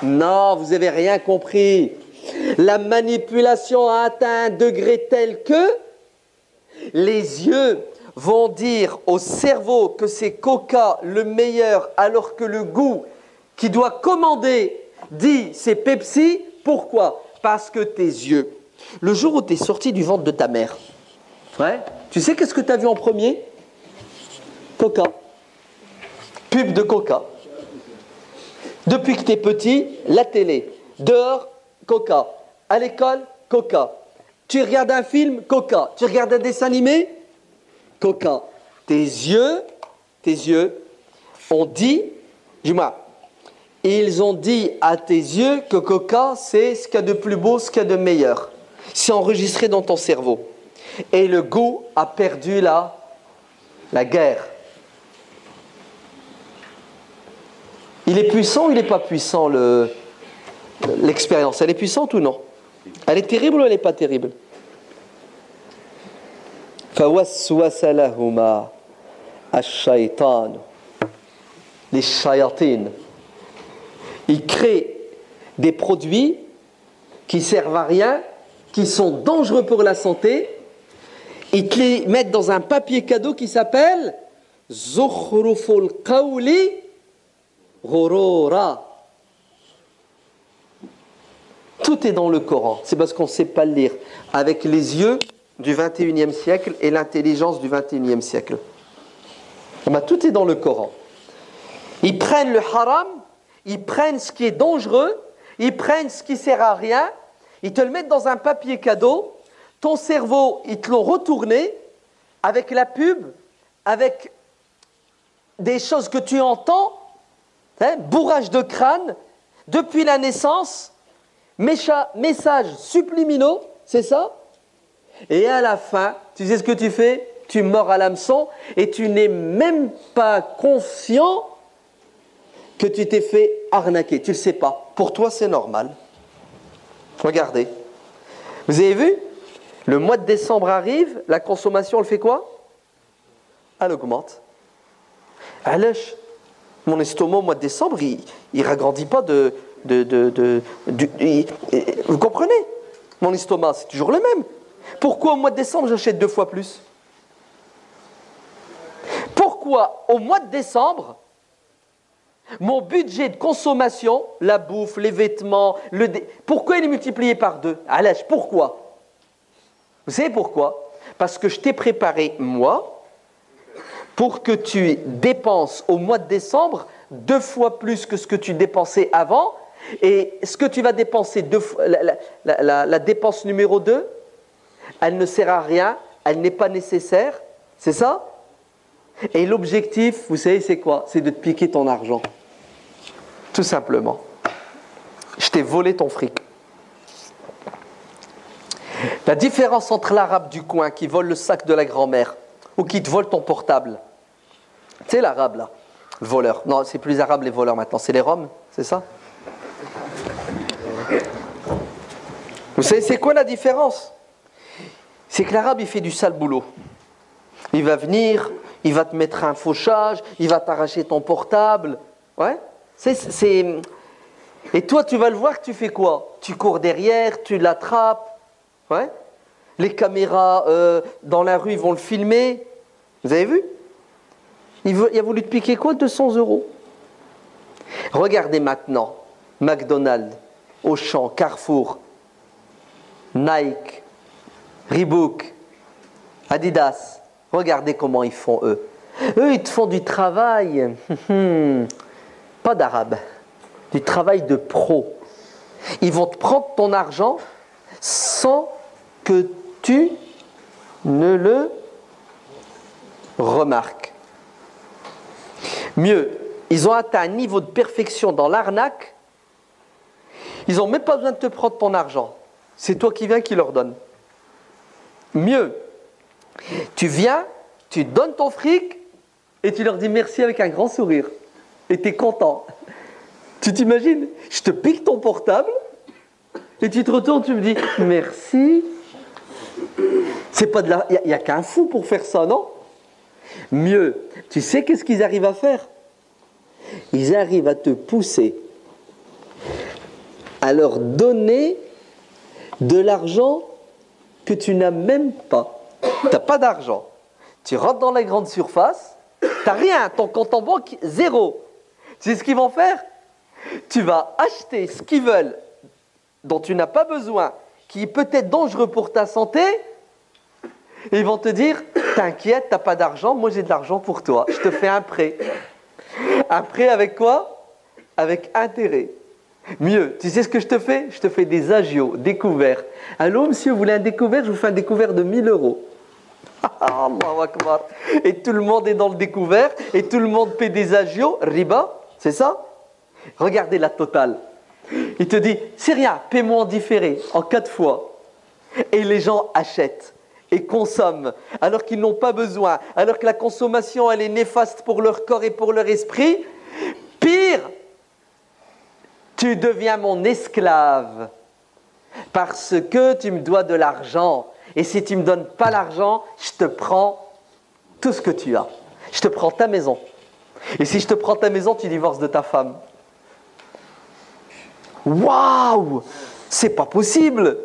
Non, vous n'avez rien compris. La manipulation a atteint un degré tel que les yeux vont dire au cerveau que c'est Coca le meilleur alors que le goût qui doit commander dit c'est Pepsi. Pourquoi? Parce que tes yeux, le jour où tu es sorti du ventre de ta mère, ouais, tu sais qu'est-ce que tu as vu en premier? Coca. Pub de Coca. Depuis que tu es petit, la télé. Dehors, Coca. À l'école, Coca. Tu regardes un film, Coca. Tu regardes un dessin animé, Coca. Tes yeux ont dit, dis-moi, ils ont dit à tes yeux que Coca, c'est ce qu'il y a de plus beau, ce qu'il y a de meilleur. C'est enregistré dans ton cerveau. Et le goût a perdu la guerre. Il est puissant ou il n'est pas puissant, l'expérience? Elle est puissante ou non? Elle est terrible ou elle n'est pas terrible? فوسوس لهما الشيطان. Les shayatines, ils créent des produits qui servent à rien, qui sont dangereux pour la santé. Ils te les mettent dans un papier cadeau qui s'appelle Zukhruful Qawli Ghurura. Tout est dans le Coran. C'est parce qu'on ne sait pas le lire. Avec les yeux du 21e siècle et l'intelligence du 21e siècle. Tout est dans le Coran. Ils prennent le haram, ils prennent ce qui est dangereux, ils prennent ce qui ne sert à rien, ils te le mettent dans un papier cadeau, ton cerveau, ils te l'ont retourné avec la pub, avec des choses que tu entends, bourrage de crâne, depuis la naissance, messages subliminaux, c'est ça? Et à la fin, tu sais ce que tu fais? Tu mords à l'hameçon et tu n'es même pas conscient que tu t'es fait arnaquer. Tu ne le sais pas. Pour toi, c'est normal. Regardez. Vous avez vu? Le mois de décembre arrive, la consommation, elle fait quoi? Elle augmente. Alech, mon estomac au mois de décembre, il ne ragrandit pas vous comprenez? Mon estomac, c'est toujours le même. Pourquoi au mois de décembre, j'achète 2 fois plus? Pourquoi au mois de décembre, mon budget de consommation, la bouffe, les vêtements, pourquoi il est multiplié par 2? Alech, pourquoi? Vous savez pourquoi? Parce que je t'ai préparé, moi, pour que tu dépenses au mois de décembre 2 fois plus que ce que tu dépensais avant. Et ce que tu vas dépenser, la dépense numéro 2, elle ne sert à rien, elle n'est pas nécessaire. C'est ça? Et l'objectif, vous savez, c'est quoi? C'est de te piquer ton argent. Tout simplement. Je t'ai volé ton fric. La différence entre l'arabe du coin qui vole le sac de la grand-mère ou qui te vole ton portable. Tu sais l'arabe là, le voleur. Non, c'est plus les arabes les voleurs maintenant, c'est les roms, c'est ça? Vous savez c'est quoi la différence? C'est que l'arabe il fait du sale boulot. Il va venir, il va te mettre un fauchage, il va t'arracher ton portable. Ouais? Et toi tu vas le voir, tu fais quoi? Tu cours derrière, tu l'attrapes. Ouais? Les caméras dans la rue, ils vont le filmer. Vous avez vu? Il a voulu te piquer quoi? 200 €. Regardez maintenant. McDonald's, Auchan, Carrefour, Nike, Reebok, Adidas. Regardez comment ils font eux. Eux, ils te font du travail. Pas d'arabe. Du travail de pro. Ils vont te prendre ton argent sans que tu ne le remarques. Mieux, ils ont atteint un niveau de perfection dans l'arnaque, ils n'ont même pas besoin de te prendre ton argent. C'est toi qui viens qui leur donne. Mieux, tu viens, tu donnes ton fric et tu leur dis merci avec un grand sourire. Et tu es content. Tu t'imagines? Je te pique ton portable et tu te retournes, tu me dis merci. C'est pas de la... Il n'y a qu'un fou pour faire ça, non? Mieux, tu sais qu'est-ce qu'ils arrivent à faire? Ils arrivent à te pousser à leur donner de l'argent que tu n'as même pas. Tu n'as pas d'argent. Tu rentres dans les grandes surfaces, tu n'as rien, ton compte en banque, 0. Tu sais ce qu'ils vont faire? Tu vas acheter ce qu'ils veulent, dont tu n'as pas besoin, qui est peut-être dangereux pour ta santé, et ils vont te dire, t'inquiète, tu n'as pas d'argent, moi j'ai de l'argent pour toi, je te fais un prêt. Un prêt avec quoi? Avec intérêt. Mieux, tu sais ce que je te fais? Je te fais des agios, découverts. Allô monsieur, vous voulez un découvert? Je vous fais un découvert de 1000 €. Allahu Akbar. Et tout le monde est dans le découvert, et tout le monde paie des agios, riba, c'est ça? Regardez la totale. Il te dit, c'est rien, paie-moi en différé, en 4 fois. Et les gens achètent et consomment, alors qu'ils n'ont pas besoin, alors que la consommation, elle est néfaste pour leur corps et pour leur esprit. Pire, tu deviens mon esclave, parce que tu me dois de l'argent. Et si tu ne me donnes pas l'argent, je te prends tout ce que tu as. Je te prends ta maison. Et si je te prends ta maison, tu divorces de ta femme. Waouh! C'est pas possible!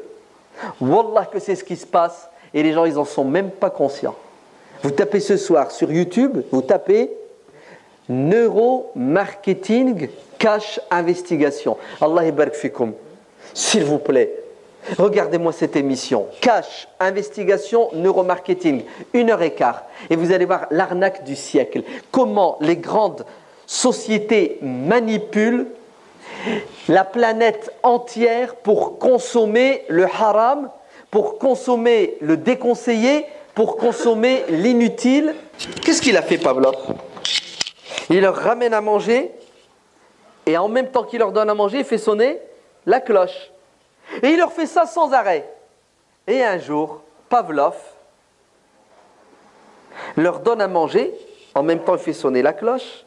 Wallah que c'est ce qui se passe. Et les gens, ils en sont même pas conscients. Vous tapez ce soir sur YouTube, vous tapez neuromarketing cash investigation. Allah yabarak fikoum. S'il vous plaît, regardez-moi cette émission. Cash investigation neuromarketing, 1h15. Et vous allez voir l'arnaque du siècle. Comment les grandes sociétés manipulent la planète entière pour consommer le haram, pour consommer le déconseillé, pour consommer l'inutile. Qu'est-ce qu'il a fait, Pavlov? Il leur ramène à manger et en même temps qu'il leur donne à manger, il fait sonner la cloche. Et il leur fait ça sans arrêt. Et un jour, Pavlov leur donne à manger, en même temps il fait sonner la cloche.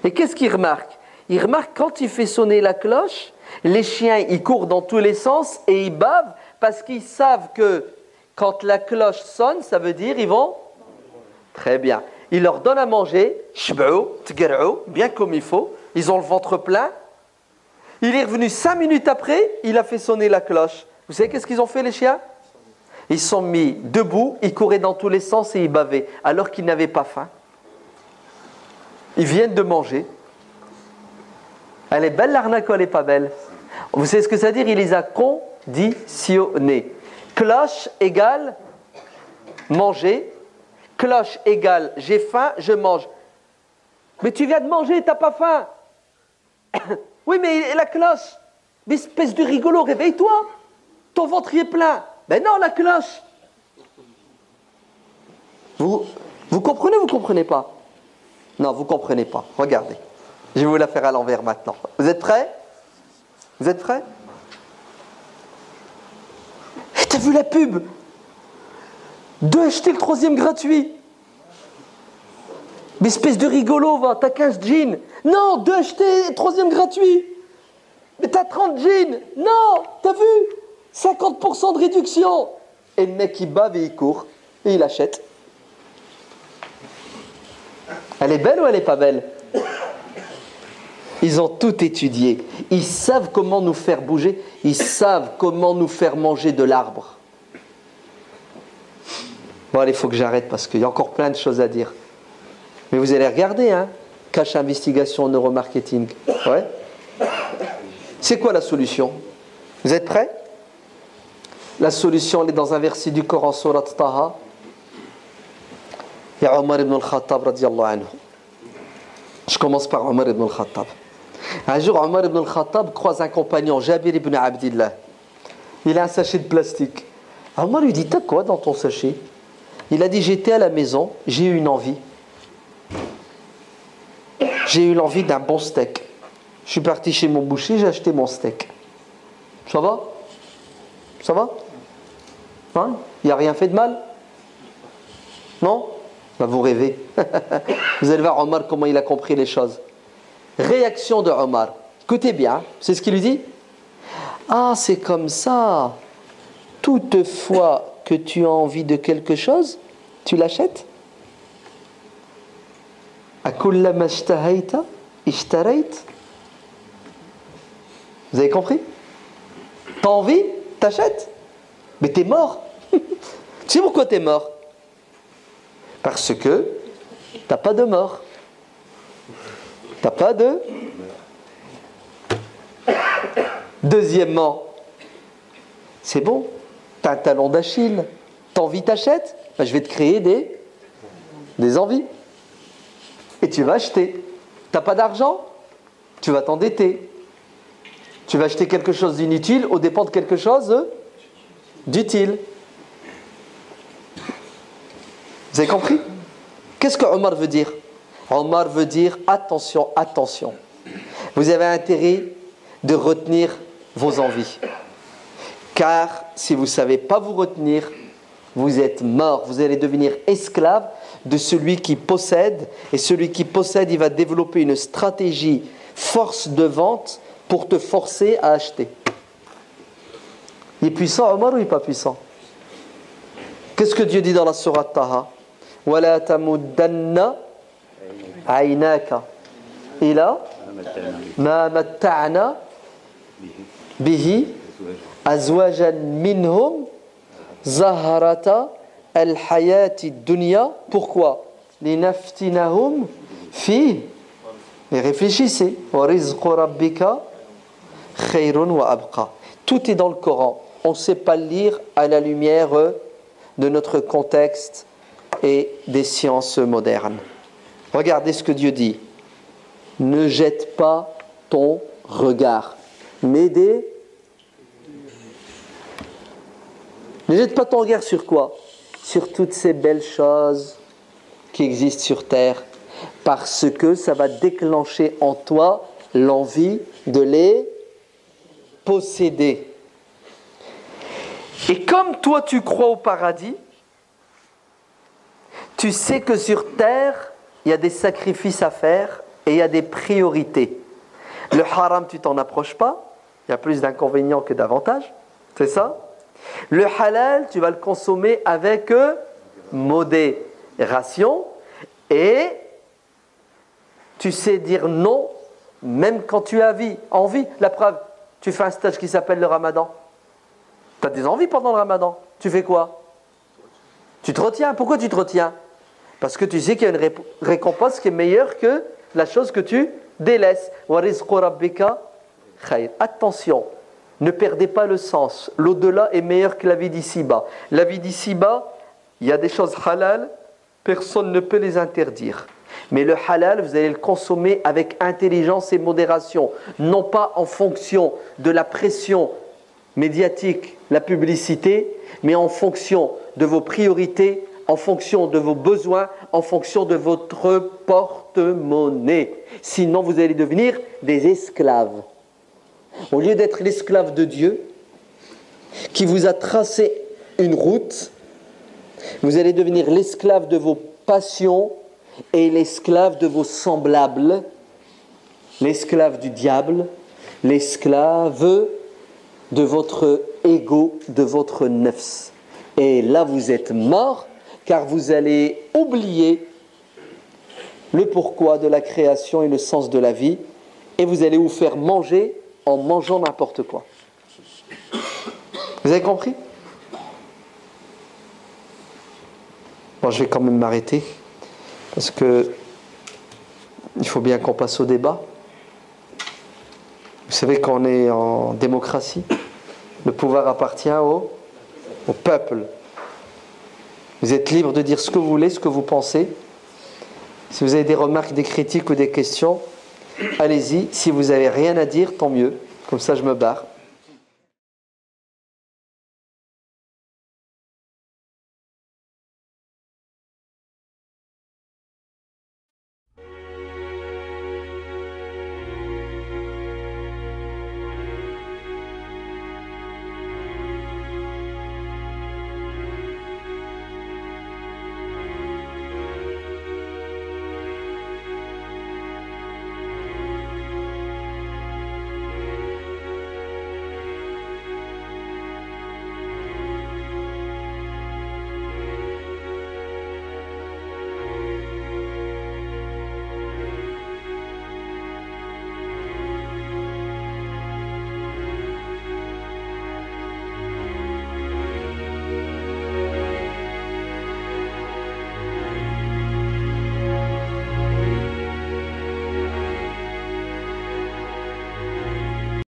Et qu'est-ce qu'il remarque? Il remarque quand il fait sonner la cloche, les chiens ils courent dans tous les sens et ils bavent parce qu'ils savent que quand la cloche sonne, ça veut dire ils vont très bien. Il leur donne à manger, bien comme il faut, ils ont le ventre plein. Il est revenu 5 minutes après, il a fait sonner la cloche. Vous savez qu'est-ce qu'ils ont fait les chiens? Ils sont mis debout, ils couraient dans tous les sens et ils bavaient, alors qu'ils n'avaient pas faim. Ils viennent de manger. Elle est belle l'arnaque ou elle n'est pas belle? Vous savez ce que ça veut dire? Il les a conditionnés. Cloche égale manger. Cloche égale j'ai faim, je mange. Mais tu viens de manger, t'as pas faim. Oui, mais la cloche. Mais espèce de rigolo, réveille-toi. Ton ventre est plein. Ben non, la cloche. Vous comprenez ou vous comprenez pas? Non, vous comprenez pas. Regardez. Je vais vous la faire à l'envers maintenant. Vous êtes prêts? Vous êtes prêts? Et t'as vu la pub? De acheter le 3e gratuit. Mais espèce de rigolo, va, t'as 15 jeans. Non, de acheter le 3e gratuit. Mais t'as 30 jeans. Non, t'as vu? 50% de réduction. Et le mec il bave et il court. Et il achète. Elle est belle ou elle n'est pas belle? Ils ont tout étudié. Ils savent comment nous faire bouger. Ils savent comment nous faire manger de l'arbre. Bon, allez, il faut que j'arrête parce qu'il y a encore plein de choses à dire. Mais vous allez regarder, hein. Cache investigation neuromarketing. Ouais. C'est quoi la solution? Vous êtes prêts? La solution, elle est dans un verset du Coran, Surat Taha. Il y a Omar ibn al-Khattab, radiyallahu anhu. Je commence par Omar ibn al-Khattab. Un jour, Omar ibn al-Khattab croise un compagnon, Jabir ibn Abdillah. Il a un sachet de plastique. Omar lui dit, t'as quoi dans ton sachet? Il a dit, j'étais à la maison, j'ai eu une envie. J'ai eu l'envie d'un bon steak. Je suis parti chez mon boucher, j'ai acheté mon steak. Ça va? Ça va? Hein? Il n'y a rien fait de mal? Non? Ben vous rêvez. Vous allez voir Omar comment il a compris les choses. Réaction de Omar. Écoutez bien, c'est ce qu'il lui dit. Ah, c'est comme ça. Toutefois que tu as envie de quelque chose, tu l'achètes? Akullama ishtahayta, ishtarayt. Vous avez compris? T'as envie? T'achètes? Mais t'es mort. Tu sais pourquoi t'es mort? Parce que t'as pas de mort. T'as pas de... Deuxièmement, c'est bon, t'as un talon d'Achille. T'as envie, t'achètes? Ben, je vais te créer des envies. Et tu vas acheter. T'as pas d'argent? Tu vas t'endetter. Tu vas acheter quelque chose d'inutile au dépens de quelque chose d'utile. Vous avez compris? Qu'est-ce que Omar veut dire? Omar veut dire attention, attention. Vous avez intérêt de retenir vos envies. Car si vous ne savez pas vous retenir, vous êtes mort. Vous allez devenir esclave de celui qui possède. Et celui qui possède, il va développer une stratégie force de vente pour te forcer à acheter. Il est puissant, Omar, ou il n'est pas puissant? Qu'est-ce que Dieu dit dans la sourate Taha? وَلَا تَمُدَّنَّ عَيْنَاكَ إِلَى مَا مَتَّعْنَا بِهِ أَزْوَاجًا مِّنْهُمْ زَهْرَةَ الْحَيَاةِ الدُّنْيَا. Pourquoi? لِنَفْتِنَهُمْ فِيهِ. Mais réfléchissez. وَرِزْقُ رَبِّكَ خَيْرٌ وَأَبْقَى. Tout est dans le Coran. On ne sait pas le lire à la lumière de notre contexte et des sciences modernes. Regardez ce que Dieu dit. Ne jette pas ton regard. Ne jette pas ton regard sur quoi? Sur toutes ces belles choses qui existent sur terre. Parce que ça va déclencher en toi l'envie de les posséder. Et comme toi tu crois au paradis, tu sais que sur terre, il y a des sacrifices à faire et il y a des priorités. Le haram, tu t'en approches pas, il y a plus d'inconvénients que d'avantages, c'est ça? Le halal, tu vas le consommer avec modération et tu sais dire non, même quand tu as envie. La preuve, tu fais un stage qui s'appelle le ramadan. Tu as des envies pendant le ramadan. Tu fais quoi? Tu te retiens. Pourquoi tu te retiens? Parce que tu sais qu'il y a une récompense qui est meilleure que la chose que tu délaisses. Attention, ne perdez pas le sens. L'au-delà est meilleur que la vie d'ici-bas. La vie d'ici-bas, il y a des choses halal, personne ne peut les interdire. Mais le halal, vous allez le consommer avec intelligence et modération. Non pas en fonction de la pression médiatique, la publicité, mais en fonction de vos priorités, en fonction de vos besoins, en fonction de votre porte-monnaie. Sinon, vous allez devenir des esclaves. Au lieu d'être l'esclave de Dieu, qui vous a tracé une route, vous allez devenir l'esclave de vos passions et l'esclave de vos semblables, l'esclave du diable, l'esclave de votre ego, de votre nefs. Et là, vous êtes mort, car vous allez oublier le pourquoi de la création et le sens de la vie, et vous allez vous faire manger en mangeant n'importe quoi. Vous avez compris? Bon, je vais quand même m'arrêter, parce que il faut bien qu'on passe au débat. Vous savez qu'on est en démocratie. Le pouvoir appartient au peuple. Vous êtes libre de dire ce que vous voulez, ce que vous pensez. Si vous avez des remarques, des critiques ou des questions, allez-y. Si vous n'avez rien à dire, tant mieux. Comme ça, je me barre.